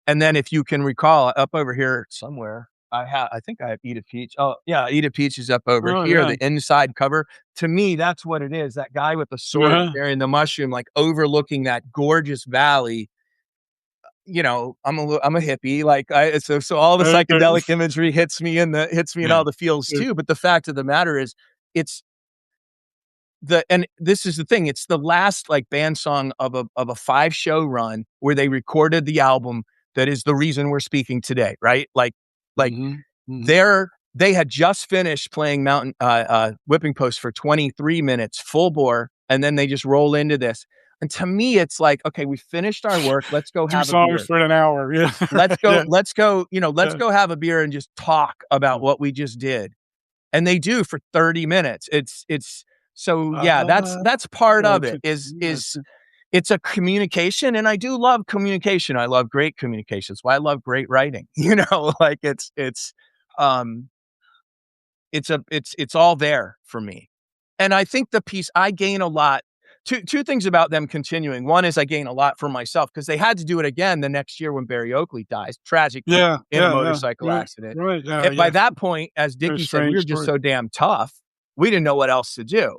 Speaker 2: And then if you can recall, up over here somewhere, I think I have Eat a Peach. Oh yeah, Eat a Peach is up over
Speaker 1: Oh,
Speaker 2: here.
Speaker 1: yeah.
Speaker 2: The inside cover. To me, that's what it is. That guy with the sword
Speaker 1: Uh-huh.
Speaker 2: carrying the mushroom, like overlooking that gorgeous valley. I'm a hippie. Like so all the
Speaker 1: Okay.
Speaker 2: psychedelic imagery hits me in all the feels too. But the fact of the matter is, it's and this is the thing. It's the last like band song of a 5-show run where they recorded the album that is the reason we're speaking today, right? Like
Speaker 1: Mhm. Mhm.
Speaker 2: they had just finished playing Mountain Whipping Post for 23 minutes full bore, and then they just roll into this. And to me, it's like, okay, we finished our work. Let's go
Speaker 1: 2
Speaker 2: have a
Speaker 1: songs
Speaker 2: beer.
Speaker 1: for an hour. Yeah.
Speaker 2: Let's
Speaker 1: Yeah.
Speaker 2: go, let's go, let's
Speaker 1: Yeah.
Speaker 2: go have a beer and just talk about what we just did. And they do for 30 minutes. It's so yeah, that's part of
Speaker 1: That's
Speaker 2: it
Speaker 1: it.
Speaker 2: is it's a communication. And I do love communication. I love great communications. Why I love great writing. Like um it's all there for me. And I think the piece I gain a lot. Two things about them continuing. One is I gain a lot for myself because they had to do it again the next year when Barry Oakley dies tragically
Speaker 1: Yeah.
Speaker 2: in a
Speaker 1: Yeah. Yeah.
Speaker 2: motorcycle
Speaker 1: Right.
Speaker 2: accident.
Speaker 1: Right. Yeah.
Speaker 2: By
Speaker 1: Yeah.
Speaker 2: that point, as
Speaker 1: Very
Speaker 2: Dickie said, we
Speaker 1: strange
Speaker 2: were just
Speaker 1: story.
Speaker 2: so damn tough. We didn't know what else to do.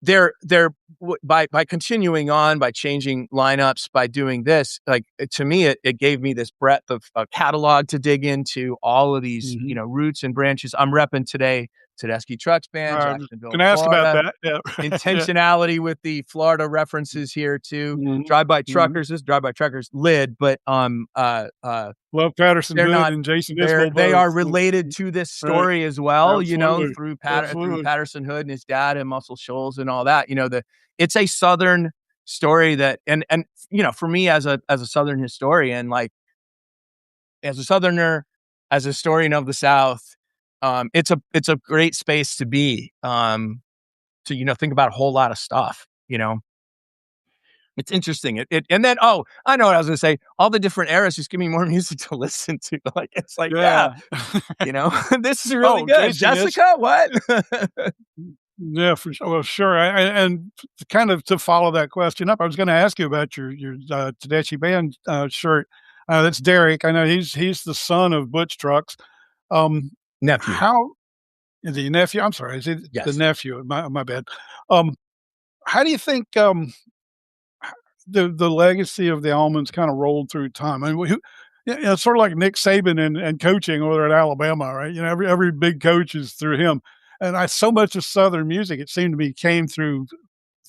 Speaker 2: By continuing on, by changing lineups, by doing this, like to me, it gave me this breadth of a catalog to dig into, all of these,
Speaker 1: Mhm.
Speaker 2: roots and branches. I'm repping today Tedeschi Trucks Band,
Speaker 1: I was
Speaker 2: Jacksonville,
Speaker 1: gonna ask about
Speaker 2: Florida.
Speaker 1: that. Yeah. Yeah.
Speaker 2: Intentionality with the Florida references here too.
Speaker 1: Mhm.
Speaker 2: Drive-by
Speaker 1: Mhm.
Speaker 2: truckers, this Drive-by truckers lid, but
Speaker 1: Love Patterson
Speaker 2: they're
Speaker 1: Hood
Speaker 2: not
Speaker 1: and Jason Isbell
Speaker 2: they
Speaker 1: both.
Speaker 2: are related to this
Speaker 1: Right.
Speaker 2: story as well,
Speaker 1: Absolutely.
Speaker 2: through
Speaker 1: Absolutely.
Speaker 2: Patterson Hood and his dad and Muscle Shoals and all that. It's a Southern story that and for me as a Southern historian, like as a Southerner, as a historian of the South, it's a great space to be. To think about a whole lot of stuff. It's interesting. And then I know what I was gonna say. All the different eras just give me more music to listen to. Like it's like, yeah,
Speaker 1: Yeah.
Speaker 2: this is really
Speaker 1: Oh,
Speaker 2: good.
Speaker 1: Jason is
Speaker 2: Jessica, what?
Speaker 1: yeah, for sure. Well, sure. And kind of to follow that question up, I was gonna ask you about your Tedeschi Band, shirt. That's Derek. I know he's the son of Butch Trucks.
Speaker 2: Nephew.
Speaker 1: How is he nephew? I'm sorry, is he the
Speaker 2: Yes.
Speaker 1: nephew? My bad. Um, how do you think, the legacy of the Almonds kinda rolled through time? I mean, who sort of like Nick Saban and coaching over at Alabama, right? Every big coach is through him. And so much of Southern music, it seemed to me, came through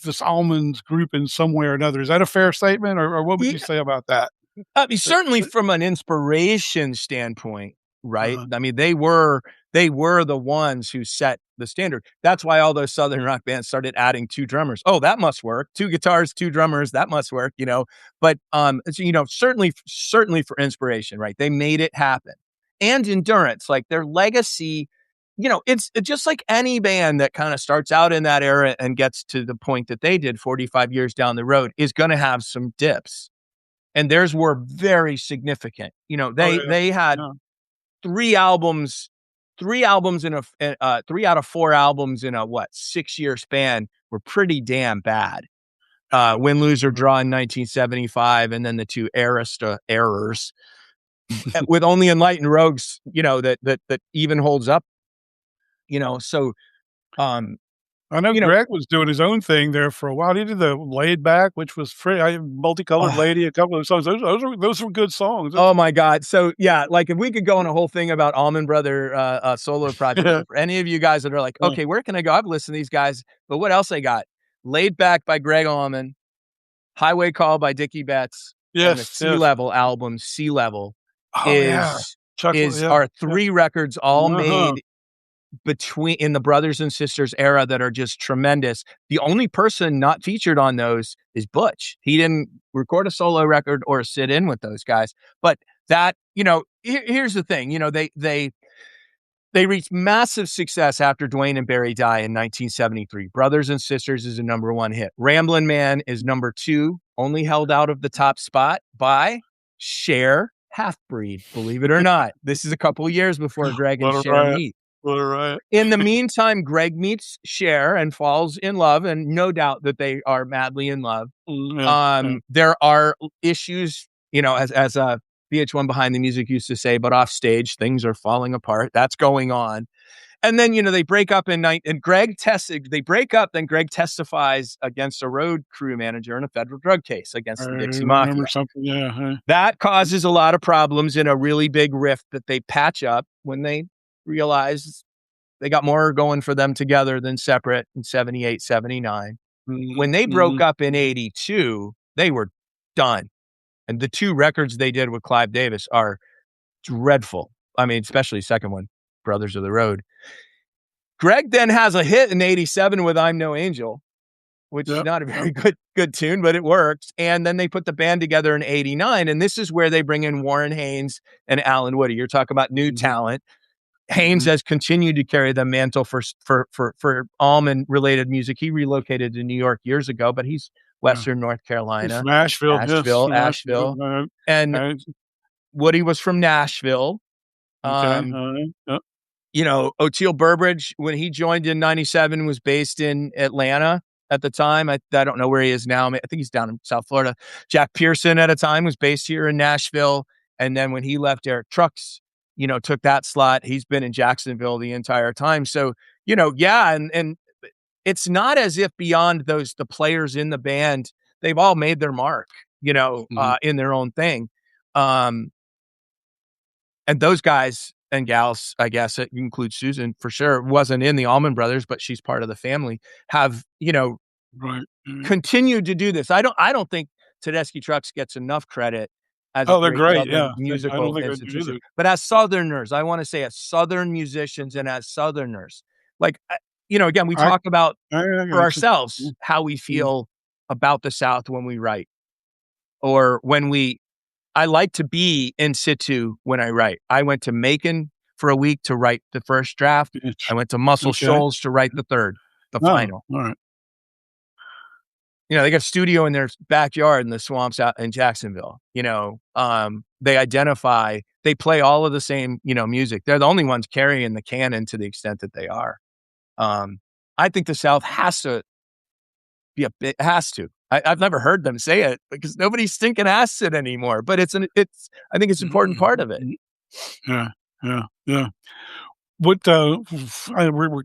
Speaker 1: this Almonds group in some way or another. Is that a fair statement, or what would you
Speaker 2: Yeah.
Speaker 1: say about that?
Speaker 2: I mean,
Speaker 1: Uh,
Speaker 2: certainly from an inspiration standpoint, right?
Speaker 1: uh-huh.
Speaker 2: I mean, they were the ones who set the standard. That's why all those Southern rock bands started adding 2 drummers. Oh, that must work. 2 guitars, 2 drummers, that must work. But certainly for inspiration, right? They made it happen. and endurance. Like their legacy, it's just like any band that kind of starts out in that era and gets to the point that they did 45 years down the road is going to have some dips. And theirs were very significant.
Speaker 1: Oh, yeah.
Speaker 2: They had
Speaker 1: Yeah.
Speaker 2: three albums, three albums in a 3 out of 4 albums in a 6-year span were pretty damn bad. Win, Lose or Draw in 1975, and then the two Arista errors with Only Enlightened Rogues, that even holds up. So
Speaker 1: I know Greg was doing his own thing there for a while. He did the Laid Back, which was free. Multicolored Lady, a couple of songs. Those were good songs.
Speaker 2: Oh my God. So yeah, like if we could go on a whole thing about Allman Brother solo projects,
Speaker 1: Yeah.
Speaker 2: for any of you guys that are like,
Speaker 1: Yeah.
Speaker 2: okay, where can I go? I've listened to these guys, but what else I got? Laid Back by Greg Allman, Highway Call by Dickie Betts, and the
Speaker 1: Yes.
Speaker 2: Sea Level album, Sea Level,
Speaker 1: Oh, yeah.
Speaker 2: is
Speaker 1: Chocolate, yeah.
Speaker 2: are 3 records all
Speaker 1: Uh-huh.
Speaker 2: made in the brothers and sisters era that are just tremendous. The only person not featured on those is Butch. He didn't record a solo record or sit in with those guys. But that, here's the thing, they reached massive success after Dwayne and Barry die in 1973. Brothers and Sisters is a #1 hit. Ramblin' Man is #2, only held out of the top spot by Cher, Half-Breed, believe it or not. This is a couple of years before Greg and Cher meet.
Speaker 1: What a riot.
Speaker 2: In the meantime, Greg meets Cher and falls in love, and no doubt that they are madly in love.
Speaker 1: Yeah.
Speaker 2: There are issues, as VH1 Behind the Music used to say, but off stage, things are falling apart. That's going on. And then, they break up and they break up, then Greg testifies against a road crew manager in a federal drug case against the
Speaker 1: I
Speaker 2: Dixie
Speaker 1: remember
Speaker 2: Mafia.
Speaker 1: something, yeah.
Speaker 2: That causes a lot of problems in a really big rift that they patch up when they realize they got more going for them together than separate in 78, 79. When they broke up in 82, they were done. And the 2 records they did with Clive Davis are dreadful. I mean, especially the second one, Brothers of the Road. Greg then has a hit in 87 with I'm No Angel, which is not a very good tune, but it works. And then they put the band together in 89. And this is where they bring in Warren Haynes and Alan Woody. You're talking about new talent. Haynes has continued to carry the mantle for Allman related music. He relocated to New York years ago, but he's Western North Carolina,
Speaker 1: from Asheville.
Speaker 2: Asheville. And Woody was from Nashville.
Speaker 1: Okay.
Speaker 2: Oteil Burbridge, when he joined in 97, was based in Atlanta at the time. I don't know where he is now. I think he's down in South Florida. Jack Pearson at a time was based here in Nashville. And then when he left, Eric Trucks, took that slot. He's been in Jacksonville the entire time. So, and it's not as if beyond the players in the band, they've all made their mark, in their own thing. And those guys and gals, I guess it includes Susan for sure, wasn't in the Allman Brothers, but she's part of the family, have, continued to do this. I don't think Tedeschi Trucks gets enough credit as
Speaker 1: they're great,
Speaker 2: musical institution. But as Southerners, I want to say as Southern musicians and as Southerners, like, again, we talk about for ourselves how we feel about the South when we write, or I like to be in situ when I write. I went to Macon for a week to write the first draft. I went to Muscle Shoals to write the third, the final.
Speaker 1: All right.
Speaker 2: They got a studio in their backyard in the swamps out in Jacksonville. They play all of the same, music. They're the only ones carrying the canon to the extent that they are. I think the South has to be I've never heard them say it because nobody's stinking asks it anymore, but I think it's an important part of it.
Speaker 1: Yeah. What, we're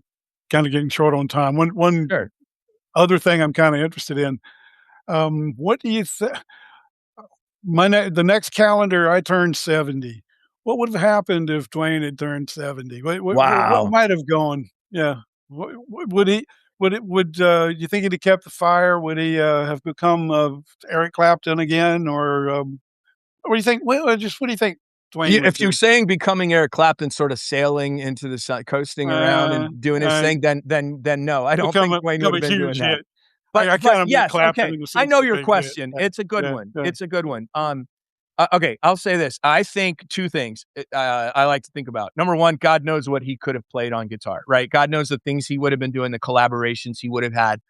Speaker 1: kind of getting short on time. One
Speaker 2: Sure.
Speaker 1: Other thing I'm kind of interested in, what do you think? The next calendar, I turned 70. What would have happened if Dwayne had turned 70? What might have gone? Yeah. Would he? Would you think he'd have kept the fire? Would he have become Eric Clapton again, or what do you think? What do you think, Dwayne?
Speaker 2: If you're saying becoming Eric Clapton, sort of sailing into the sun, coasting around and doing his thing, then no, I don't think Dwayne would have been doing that. But yes, okay. I know your question. It's a good one. It's a good one. Okay, I'll say this. I think two things I like to think about. Number one, God knows what he could have played on guitar, right? God knows the things he would have been doing, the collaborations he would have had.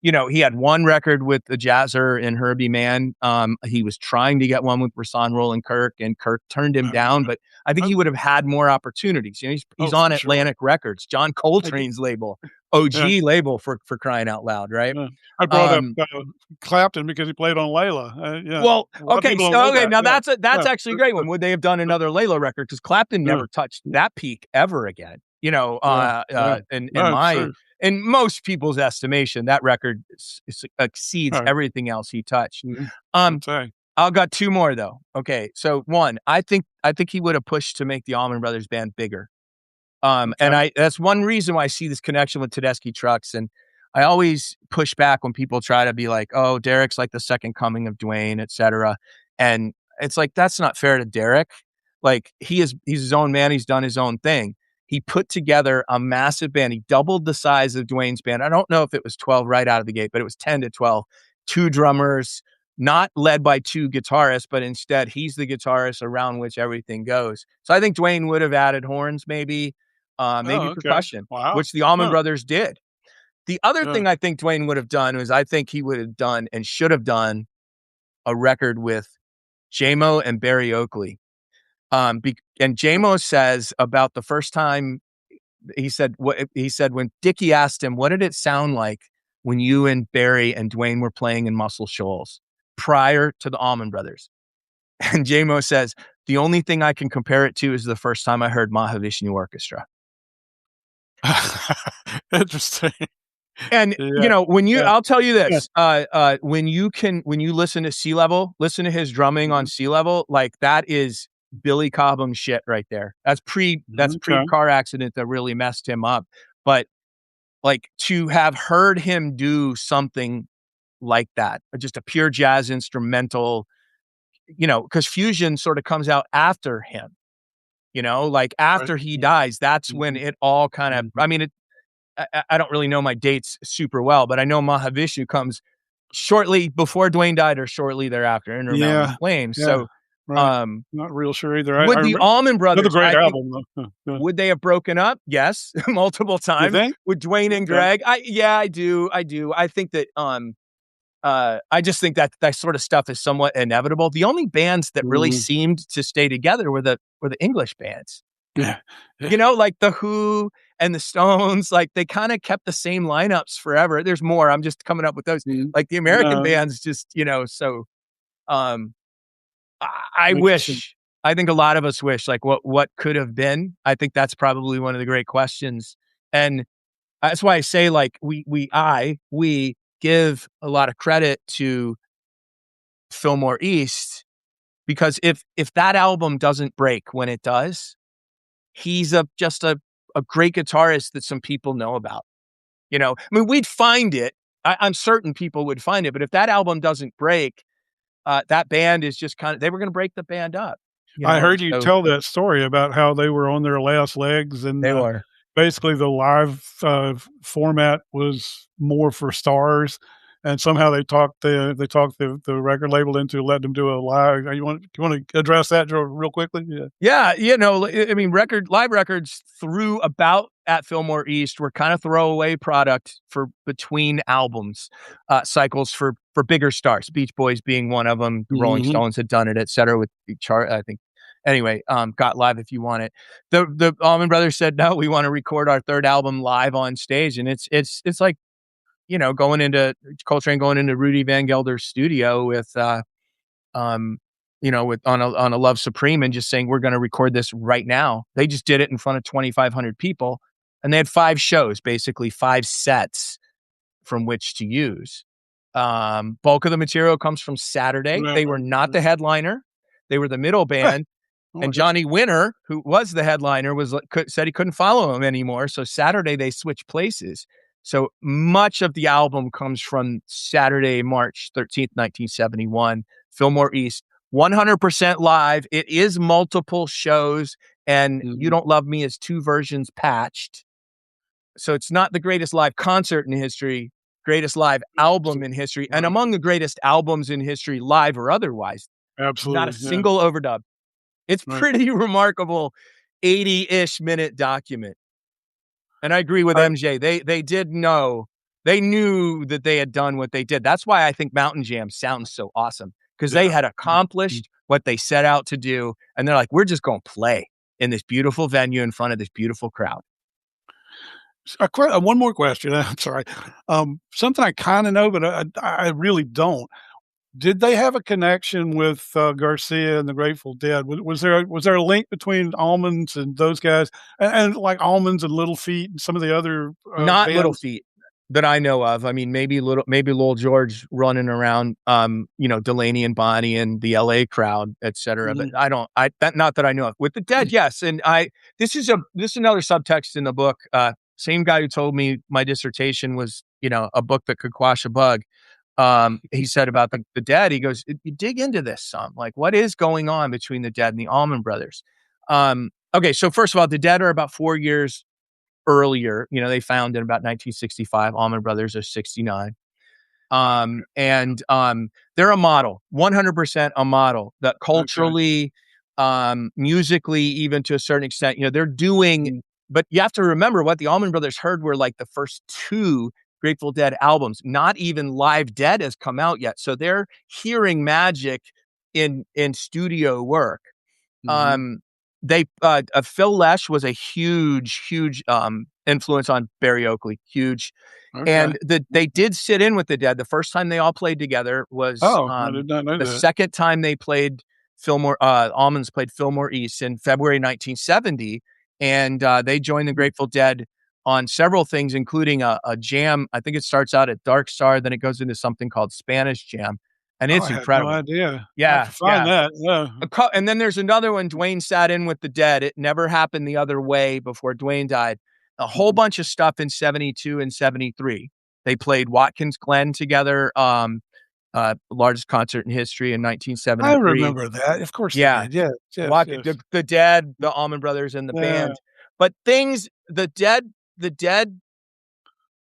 Speaker 2: You know, he had one record with the Jazzer and Herbie Mann. He was trying to get one with Rasan Roland Kirk, and Kirk turned him down. But I think he
Speaker 1: Oh,
Speaker 2: would have had more opportunities. You know, he's
Speaker 1: oh,
Speaker 2: on
Speaker 1: for sure.
Speaker 2: Atlantic Records, John
Speaker 1: I
Speaker 2: Coltrane's label, OG
Speaker 1: Yeah,
Speaker 2: label for crying out loud, right?
Speaker 1: yeah. I brought up,
Speaker 2: Um,
Speaker 1: Clapton because he played on Layla. Yeah,
Speaker 2: Well,
Speaker 1: a lot of
Speaker 2: okay,
Speaker 1: people don't know
Speaker 2: okay,
Speaker 1: that.
Speaker 2: now
Speaker 1: Yeah,
Speaker 2: that's
Speaker 1: yeah,
Speaker 2: actually a great
Speaker 1: yeah,
Speaker 2: one. Would they have done another Layla record? Because Clapton
Speaker 1: yeah,
Speaker 2: never touched that peak ever again. You know,
Speaker 1: yeah, yeah.
Speaker 2: in
Speaker 1: No, it's
Speaker 2: my
Speaker 1: true.
Speaker 2: in most people's estimation, that record exceeds
Speaker 1: Right.
Speaker 2: everything else he touched.
Speaker 1: Mhm.
Speaker 2: Um,
Speaker 1: I'd say.
Speaker 2: I've got two more though. Okay, so one, I think he would have pushed to make the Allman Brothers Band bigger. And
Speaker 1: Okay.
Speaker 2: that's one reason why I see this connection with Tedeschi Trucks. And I always push back when people try to be like, oh, Derek's like the second coming of Dwayne, et cetera. And it's like, that's not fair to Derek. Like he's his own man. He's done his own thing. He put together a massive band. He doubled the size of Dwayne's band. I don't know if it was 12 right out of the gate, but it was 10 to 12. Two drummers, not led by two guitarists, but instead he's the guitarist around which everything goes. So I think Dwayne would have added horns, maybe
Speaker 1: Oh, okay.
Speaker 2: percussion,
Speaker 1: Wow.
Speaker 2: which the Allman
Speaker 1: Huh.
Speaker 2: Brothers did. The other
Speaker 1: Yeah.
Speaker 2: thing I think Dwayne would have done was I think he would have done and should have done a record with J-Mo and Barry Oakley. And J-Mo says about the first time he said when Dickie asked him, what did it sound like when you and Barry and Dwayne were playing in Muscle Shoals prior to the Allman Brothers? And J-Mo says, the only thing I can compare it to is the first time I heard Mahavishnu Orchestra.
Speaker 1: Interesting.
Speaker 2: And, you
Speaker 1: Yeah.
Speaker 2: know, when you
Speaker 1: Yeah.
Speaker 2: I'll tell you
Speaker 1: Yeah.
Speaker 2: this, when you listen to Sea Level, listen to his drumming on
Speaker 1: Mhm.
Speaker 2: Sea Level, like, that is Billy Cobham shit right there. That's
Speaker 1: Okay.
Speaker 2: pre-car accident that really messed him up. But, like, to have heard him do something like that, just a pure jazz instrumental, you know, because fusion sort of comes out after him, you know? Like,
Speaker 1: Right.
Speaker 2: after he dies, that's when
Speaker 1: Mhm.
Speaker 2: it all kind of
Speaker 1: Mhm.
Speaker 2: I mean, I don't really know my dates super well, but I know Mahavishnu comes shortly before Dwayne died or shortly thereafter, Inner Mountain
Speaker 1: Yeah.
Speaker 2: Flames.
Speaker 1: Yeah.
Speaker 2: So,
Speaker 1: Right.
Speaker 2: um,
Speaker 1: Not real sure either. I
Speaker 2: would the
Speaker 1: remember
Speaker 2: Allman
Speaker 1: another
Speaker 2: Brothers,
Speaker 1: great
Speaker 2: I think,
Speaker 1: album though. Yeah.
Speaker 2: would they have broken up? Yes, multiple
Speaker 1: You
Speaker 2: times.
Speaker 1: think?
Speaker 2: With Dwayne and
Speaker 1: Okay.
Speaker 2: Greg? Yeah, I do. I do. I think that, I just think that that sort of stuff is somewhat inevitable. The only bands that really
Speaker 1: Mhm.
Speaker 2: seemed to stay together were the English bands.
Speaker 1: Yeah. Yeah.
Speaker 2: You know, like The Who and the Stones, like, they kinda kept the same lineups forever. There's more, I'm just coming up with those.
Speaker 1: Mhm.
Speaker 2: Like, the American
Speaker 1: No,
Speaker 2: bands just, you know, so, um, I
Speaker 1: interesting.
Speaker 2: wish I think a lot of us wish, like, what could have been? I think that's probably one of the great questions, and that's why I say, like, we give a lot of credit to Fillmore East, because if that album doesn't break when it does, he's just a great guitarist that some people know about, you know? I mean, we'd find it. I'm certain people would find it, but if that album doesn't break, that band is just they were gonna break the band up, you
Speaker 1: I
Speaker 2: know?
Speaker 1: heard you
Speaker 2: So
Speaker 1: tell that story about how they were on their last legs and,
Speaker 2: they were.
Speaker 1: basically the live, format was more for stars, and somehow they talked the record label into letting them do a live. You wanna address that real quickly? Yeah.
Speaker 2: Yeah, you know, I mean, live records through about at Fillmore East were kind of throwaway product for between albums, cycles for bigger stars, Beach Boys being one of them, the Rolling
Speaker 1: Mhm.
Speaker 2: Stones had done it, etcetera, with the chart, I think. Anyway, Got Live If You Want It. The Allman Brothers said, "No, we wanna record our 3rd album live on stage," and it's like, you know, Coltrane going into Rudy Van Gelder's studio with, um, you know, with on a Love Supreme and just saying, we're going to record this right now. They just did it in front of 2,500 people, and they had 5 shows, basically 5 sets from which to use. Bulk of the material comes from Saturday.
Speaker 1: Right,
Speaker 2: They were
Speaker 1: right,
Speaker 2: not
Speaker 1: right.
Speaker 2: the headliner; they were the middle band.
Speaker 1: Oh my
Speaker 2: And
Speaker 1: gosh.
Speaker 2: Johnny Winter, who was the headliner, said he couldn't follow him anymore. So Saturday they switched places. So much of the album comes from Saturday, March 13th, 1971, Fillmore East, 100% live. It is multiple shows, and You
Speaker 1: Mhm.
Speaker 2: Don't Love Me is 2 versions patched. So it's not the greatest live concert in history, greatest live album in history, and
Speaker 1: Right.
Speaker 2: among the greatest albums in history, live or otherwise. Not a
Speaker 1: Absolutely. Yeah.
Speaker 2: single overdub. It's
Speaker 1: Right.
Speaker 2: pretty remarkable 80-ish minute document. And I agree with
Speaker 1: I,
Speaker 2: MJ. They did know, they knew that they had done what they did. That's why I think Mountain Jam sounds so awesome, because they
Speaker 1: yeah.
Speaker 2: had
Speaker 1: Mm.
Speaker 2: accomplished what they set out to do, and they're like, we're just going to play in this beautiful venue in front of this beautiful crowd.
Speaker 1: One more question. I'm sorry. Something I kind of know, but I really don't. Did they have a connection with Garcia and the Grateful Dead? Was there a link between Almonds and those guys, and like Almonds and Little Feat and some of the other
Speaker 2: Not Little
Speaker 1: bands?
Speaker 2: Feat that I know of. I mean, maybe Lil George running around, Delaney and Bonnie and the LA crowd, etc. But
Speaker 1: Mhm.
Speaker 2: not that I know of. With the Dead, yes. And this is another subtext in the book. Same guy who told me my dissertation was, a book that could quash a bug. He said about the Dead, he goes, you dig into this some, like what is going on between the Dead and the Allman Brothers. Okay, so first of all, the Dead are about 4 years earlier. They found in about 1965. Allman Brothers are 69. And they're a model, 100% a model that
Speaker 1: Okay.
Speaker 2: culturally, musically, even to a certain extent, they're doing.
Speaker 1: Mm.
Speaker 2: But you have to remember what the Allman Brothers heard were like the first two Grateful Dead albums. Not even Live Dead has come out yet, so they're hearing magic in studio work.
Speaker 1: Mhm.
Speaker 2: um they Phil Lesh was a huge influence on Barry Oakley, huge.
Speaker 1: Okay.
Speaker 2: And they did sit in with the Dead. The first time they all played together was
Speaker 1: Oh, I did not know
Speaker 2: the
Speaker 1: that.
Speaker 2: second time they played Fillmore. Almonds played Fillmore East in February 1970, and they joined the
Speaker 1: Mm.
Speaker 2: Grateful Dead on several things, including a jam. I think it starts out at Dark Star, then it goes into something called Spanish Jam, and
Speaker 1: Oh,
Speaker 2: it's
Speaker 1: I had no
Speaker 2: incredible.
Speaker 1: idea. I have
Speaker 2: Yeah,
Speaker 1: to find
Speaker 2: yeah.
Speaker 1: that. Yeah.
Speaker 2: And then there's another one. Dwayne sat in with the Dead. It never happened the other way before Dwayne died. A whole
Speaker 1: Mhm.
Speaker 2: bunch of stuff in 72 and 73. They played Watkins Glen together, largest concert in history in
Speaker 1: I
Speaker 2: 1973.
Speaker 1: remember that. Of course they
Speaker 2: Yeah.
Speaker 1: did. Yes, yes, yes.
Speaker 2: The Dead, the Allman Brothers, and the
Speaker 1: Yeah.
Speaker 2: band. But the Dead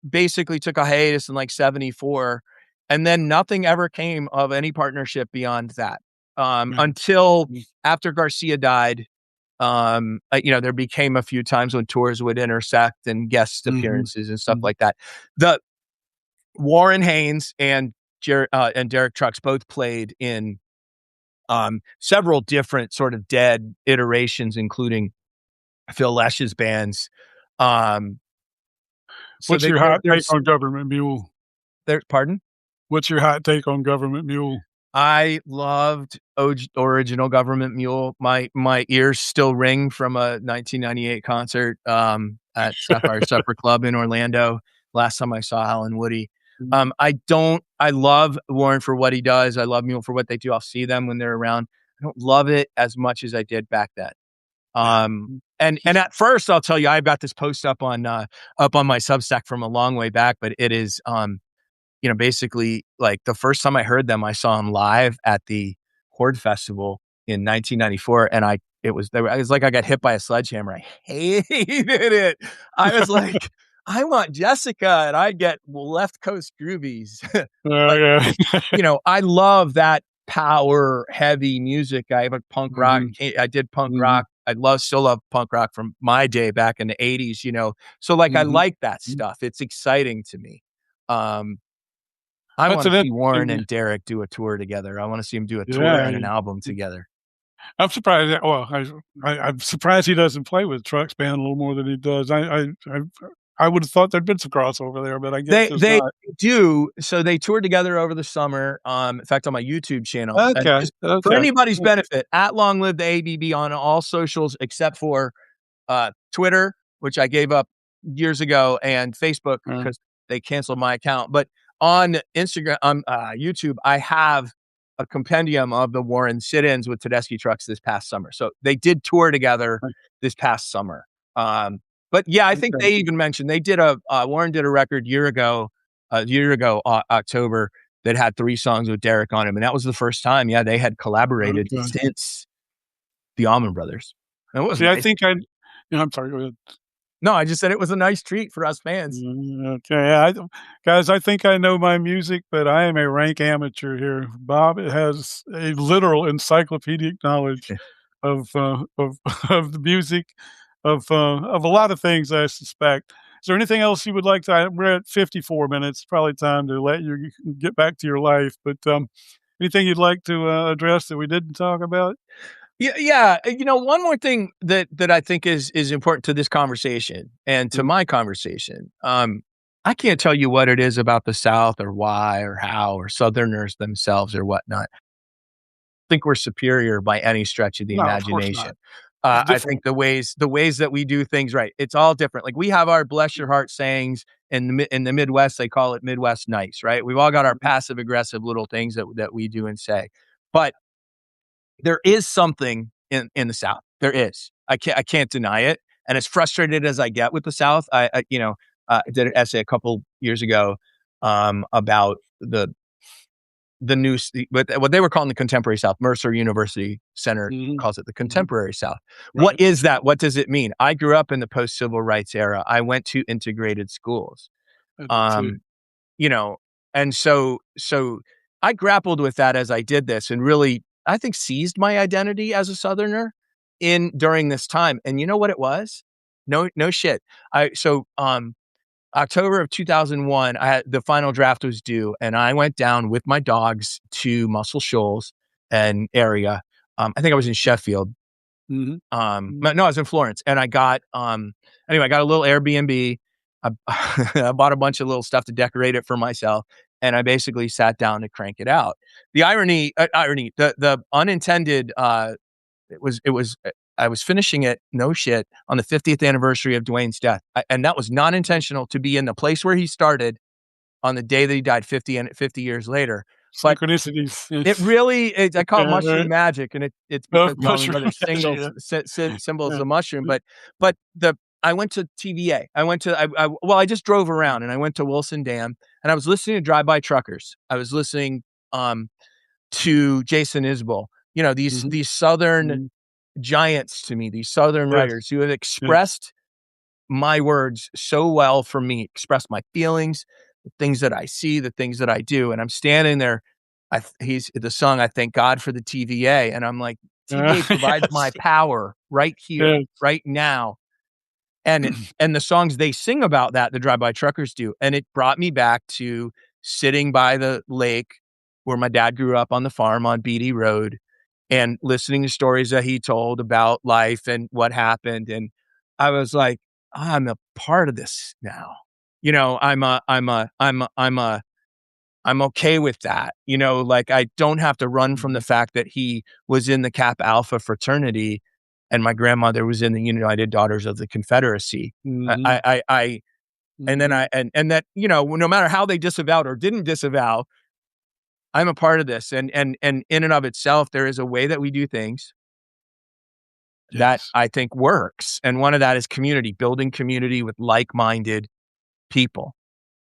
Speaker 2: basically took a hiatus in like 74, and then nothing ever came of any partnership beyond that,
Speaker 1: Yeah.
Speaker 2: until
Speaker 1: Mm.
Speaker 2: after Garcia died. There became a few times when tours would intersect and guest
Speaker 1: Mhm.
Speaker 2: appearances and stuff
Speaker 1: Mhm.
Speaker 2: like that. The Warren Haynes and Derek Trucks both played in several different sort of Dead iterations, including Phil Lesh's bands. Um, so
Speaker 1: What's your hot take
Speaker 2: there's
Speaker 1: on Government Mule?
Speaker 2: pardon.
Speaker 1: What's your hot take on Government Mule?
Speaker 2: I loved original Government Mule. My ears still ring from a 1998 concert at Sapphire Supper Club in Orlando. Last time I saw Alan Woody.
Speaker 1: Mhm.
Speaker 2: I love Warren for what he does. I love Mule for what they do. I'll see them when they're around. I don't love it as much as I did back then.
Speaker 1: Yeah.
Speaker 2: Um,
Speaker 1: Mm.
Speaker 2: and at first, I'll tell you, I've got this post up on my Substack from a long way back, but it is basically like the first time I heard them, I saw them live at the Horde Festival in 1994, and I was like I got hit by a sledgehammer. I hated it. I was like, I want Jessica, and I get left coast groovies.
Speaker 1: Oh,
Speaker 2: But
Speaker 1: yeah.
Speaker 2: I love that power heavy music. I have a punk rock.
Speaker 1: Mhm.
Speaker 2: I did punk
Speaker 1: Mhm.
Speaker 2: rock. Still love punk rock from my day back in the 80s. So like I
Speaker 1: Mhm.
Speaker 2: like that
Speaker 1: Mhm.
Speaker 2: stuff. It's exciting to me. Um, I
Speaker 1: That's
Speaker 2: wanna
Speaker 1: an
Speaker 2: see Warren
Speaker 1: interesting.
Speaker 2: and Derek do a tour together. I wanna see them do a tour
Speaker 1: Yeah.
Speaker 2: and an album together.
Speaker 1: I'm surprised that well, I'm surprised he doesn't play with Trucks Band a little more than he does. I would have thought there'd been some crossover there, but I guess there's
Speaker 2: They
Speaker 1: not.
Speaker 2: do. So they toured together over the summer, in fact, on my YouTube channel, and
Speaker 1: Okay,
Speaker 2: just for
Speaker 1: okay.
Speaker 2: anybody's benefit, at Long Live the ABB on all socials except for, Twitter, which I gave up years ago, and Facebook
Speaker 1: Uh,
Speaker 2: because they canceled my account. But on Instagram, YouTube, I have a compendium of the Warren sit-ins with Tedeschi Trucks this past summer. So they did tour together this past summer. Um, but yeah, I think
Speaker 1: okay,
Speaker 2: they even mentioned they did Warren did a record October, that had 3 songs with Derek on him, and that was the first time. Yeah, they had collaborated
Speaker 1: okay.
Speaker 2: since the Allman Brothers. And it was
Speaker 1: See, I
Speaker 2: nice.
Speaker 1: think I I'm sorry, go ahead.
Speaker 2: No, I just said it was a nice treat for us fans.
Speaker 1: Okay, guys, I think I know my music, but I am a rank amateur here. Bob has a literal encyclopedic knowledge of of the music, of a lot of things, I suspect. Is there anything else you would like to? We're at 54 minutes. Probably time to let you get back to your life. But anything you'd like to address that we didn't talk about?
Speaker 2: Yeah, yeah. One more thing that I think is important to this conversation and to
Speaker 1: Mhm.
Speaker 2: my conversation. I can't tell you what it is about the South or why or how or Southerners themselves or whatnot. I think we're superior by any stretch of the
Speaker 1: No, of course not.
Speaker 2: imagination.
Speaker 1: It's
Speaker 2: I think
Speaker 1: different.
Speaker 2: the ways that we do things right, it's all different. Like we have our bless your heart sayings in the Midwest, they call it Midwest nice, right? We've all got our
Speaker 1: Mhm.
Speaker 2: passive aggressive little things that we do and say. But there is something in the South. There is. I can't deny it. And as frustrated as I get with the South, I did an essay a couple years ago about the new what they were calling the contemporary South. Mercer University Center
Speaker 1: Mhm.
Speaker 2: calls it the
Speaker 1: Mhm.
Speaker 2: contemporary South. What
Speaker 1: Right.
Speaker 2: is that? What does it mean? I grew up in the post civil rights era. I went to integrated schools.
Speaker 1: I did too.
Speaker 2: Um, you know, and so I grappled with that as I did this and really, I think, seized my identity as a Southerner in during this time. And you know what it was? No shit. October of 2001, I had the final draft was due, and I went down with my dogs to Muscle Shoals and area. I think I was in Sheffield.
Speaker 1: Mhm.
Speaker 2: No,
Speaker 1: Mhm.
Speaker 2: I was in Florence, and I got anyway, I got a little Airbnb. I, I bought a bunch of little stuff to decorate it for myself, and I basically sat down to crank it out. The irony, the unintended, I was finishing it, no shit, on the 50th anniversary of Dwayne's death, and that was not intentional to be in the place where he started on the day that he died 50 years later, but
Speaker 1: Synchronicities.
Speaker 2: it
Speaker 1: Yes.
Speaker 2: really is. I call it mushroom
Speaker 1: Right.
Speaker 2: magic, and it's
Speaker 1: Oh,
Speaker 2: because the Allman
Speaker 1: mushroom
Speaker 2: Brothers
Speaker 1: magic,
Speaker 2: singles
Speaker 1: yeah.
Speaker 2: symbols
Speaker 1: Yeah.
Speaker 2: the mushroom, but the I went to TVA. I went to I just drove around and I went to Wilson Dam and I was listening to Drive By Truckers. I was listening um to Jason Isbell.
Speaker 1: Mhm.
Speaker 2: These Southern
Speaker 1: Mhm.
Speaker 2: giants to me, these Southern
Speaker 1: Yes.
Speaker 2: writers who have
Speaker 1: Yes.
Speaker 2: expressed my words so well for me, express my feelings, the things that I see, the things that I do. And I'm standing there. He's the song, I thank God for the TVA. And I'm like, TVA provides my
Speaker 1: Yes.
Speaker 2: power right here,
Speaker 1: Yes.
Speaker 2: right now. And the songs they sing about that, the Drive By Truckers do. And it brought me back to sitting by the lake where my dad grew up on the farm on Beatty Road and listening to stories that he told about life and what happened. And I was like, I'm a part of this now. I'm okay with that. Like I don't have to run from the
Speaker 1: Mhm.
Speaker 2: fact that he was in the Kappa Alpha fraternity and my grandmother was in the United Daughters of the Confederacy.
Speaker 1: Mhm.
Speaker 2: And then
Speaker 1: Mhm.
Speaker 2: and that, no matter how they disavowed or didn't disavow, I'm a part of this. And in and of itself, there is a way that we do things that
Speaker 1: Yes.
Speaker 2: I think works. And one of that is community, building community with like-minded people.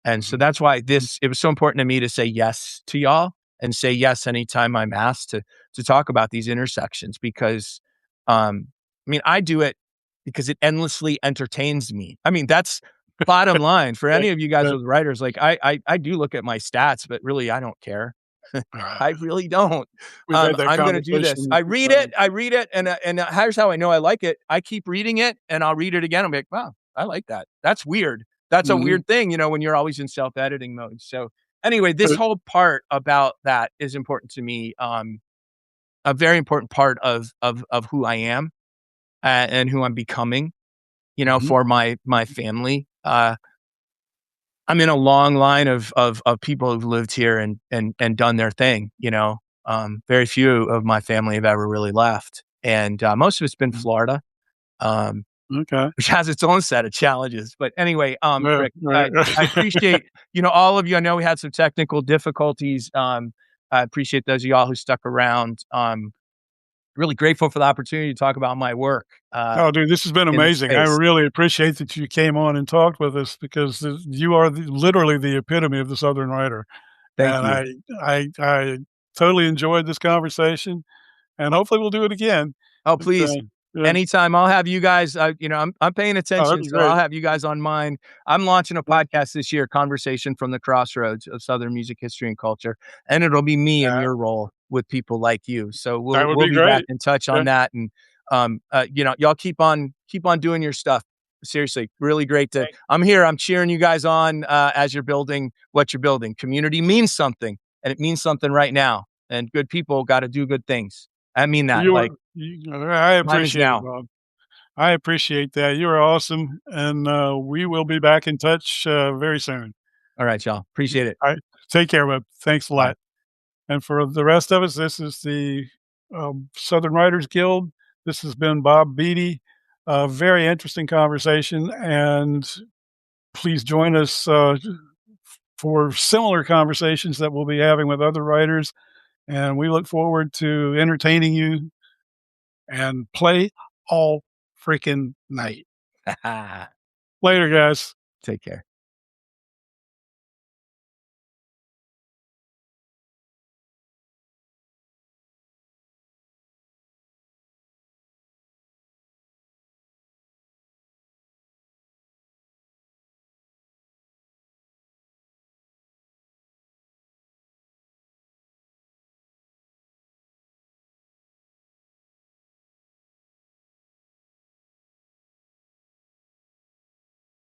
Speaker 2: And so
Speaker 1: Mhm.
Speaker 2: that's why
Speaker 1: Mhm.
Speaker 2: it was so important to me to say yes to y'all and say yes anytime I'm asked to talk about these intersections because I do it because it endlessly entertains me. That's bottom line for
Speaker 1: Yeah.
Speaker 2: any of you guys
Speaker 1: Yeah.
Speaker 2: with writers. Like I do look at my stats, but really I don't care. I really don't.
Speaker 1: We've had that
Speaker 2: I'm gonna do this.
Speaker 1: conversation a few times.
Speaker 2: I read it, and here's how I know I like it. I keep reading it, and I'll read it again. I'm like, wow, I like that. That's weird. That's a
Speaker 1: Mhm.
Speaker 2: weird thing, when you're always in self-editing mode. So anyway, this
Speaker 1: Uh,
Speaker 2: whole part about that is important to me. A very important part of who I am and who I'm becoming.
Speaker 1: mhm.
Speaker 2: For my family. I'm in a long line of people who've lived here and done their thing. Very few of my family have ever really left, and most of it's been
Speaker 1: Mhm.
Speaker 2: Florida, um,
Speaker 1: Okay.
Speaker 2: which has its own set of challenges. But anyway,
Speaker 1: Yeah.
Speaker 2: Rick,
Speaker 1: Right.
Speaker 2: I appreciate all of you. I know we had some technical difficulties. I appreciate those of y'all who stuck around. Really grateful for the opportunity to talk about my work
Speaker 1: Oh, dude, this has been
Speaker 2: in the
Speaker 1: amazing. I
Speaker 2: space.
Speaker 1: really appreciate that you came on and talked with us because you are literally the epitome of the Southern writer.
Speaker 2: Thank
Speaker 1: And
Speaker 2: you.
Speaker 1: I totally enjoyed this conversation, and hopefully we'll do it again.
Speaker 2: Oh,
Speaker 1: But
Speaker 2: please.
Speaker 1: Yeah.
Speaker 2: anytime. I'll have you guys, I'm paying
Speaker 1: Oh, that'd
Speaker 2: attention,
Speaker 1: be
Speaker 2: so I'll
Speaker 1: great.
Speaker 2: have you guys on mine. I'm launching a
Speaker 1: Yeah.
Speaker 2: podcast this year, Conversation from the Crossroads of Southern Music History and Culture, and it'll be me in
Speaker 1: Yeah,
Speaker 2: your role with people like you. So
Speaker 1: that would
Speaker 2: we'll
Speaker 1: be
Speaker 2: be back
Speaker 1: great.
Speaker 2: in touch
Speaker 1: Yeah.
Speaker 2: on that, and y'all keep on doing your stuff. Seriously, really great to.
Speaker 1: Thank
Speaker 2: I'm here. I'm cheering you guys on as you're building what you're building. Community means something, and it means something right now. And good people got to do good things. I mean that.
Speaker 1: you.
Speaker 2: Like,
Speaker 1: I
Speaker 2: time is
Speaker 1: appreciate it,
Speaker 2: now.
Speaker 1: Bob. I appreciate that. You are awesome, and we will be back in touch very soon.
Speaker 2: All right, y'all. Appreciate it.
Speaker 1: All right, take care, Bob. Thanks a
Speaker 2: Bye.
Speaker 1: lot. And for the rest of us, this is the Southern Writers Guild. This has been Bob Beatty. A very interesting conversation, and please join us for similar conversations that we'll be having with other writers. And we look forward to entertaining you and play all freaking night. Later, guys.
Speaker 2: Take care.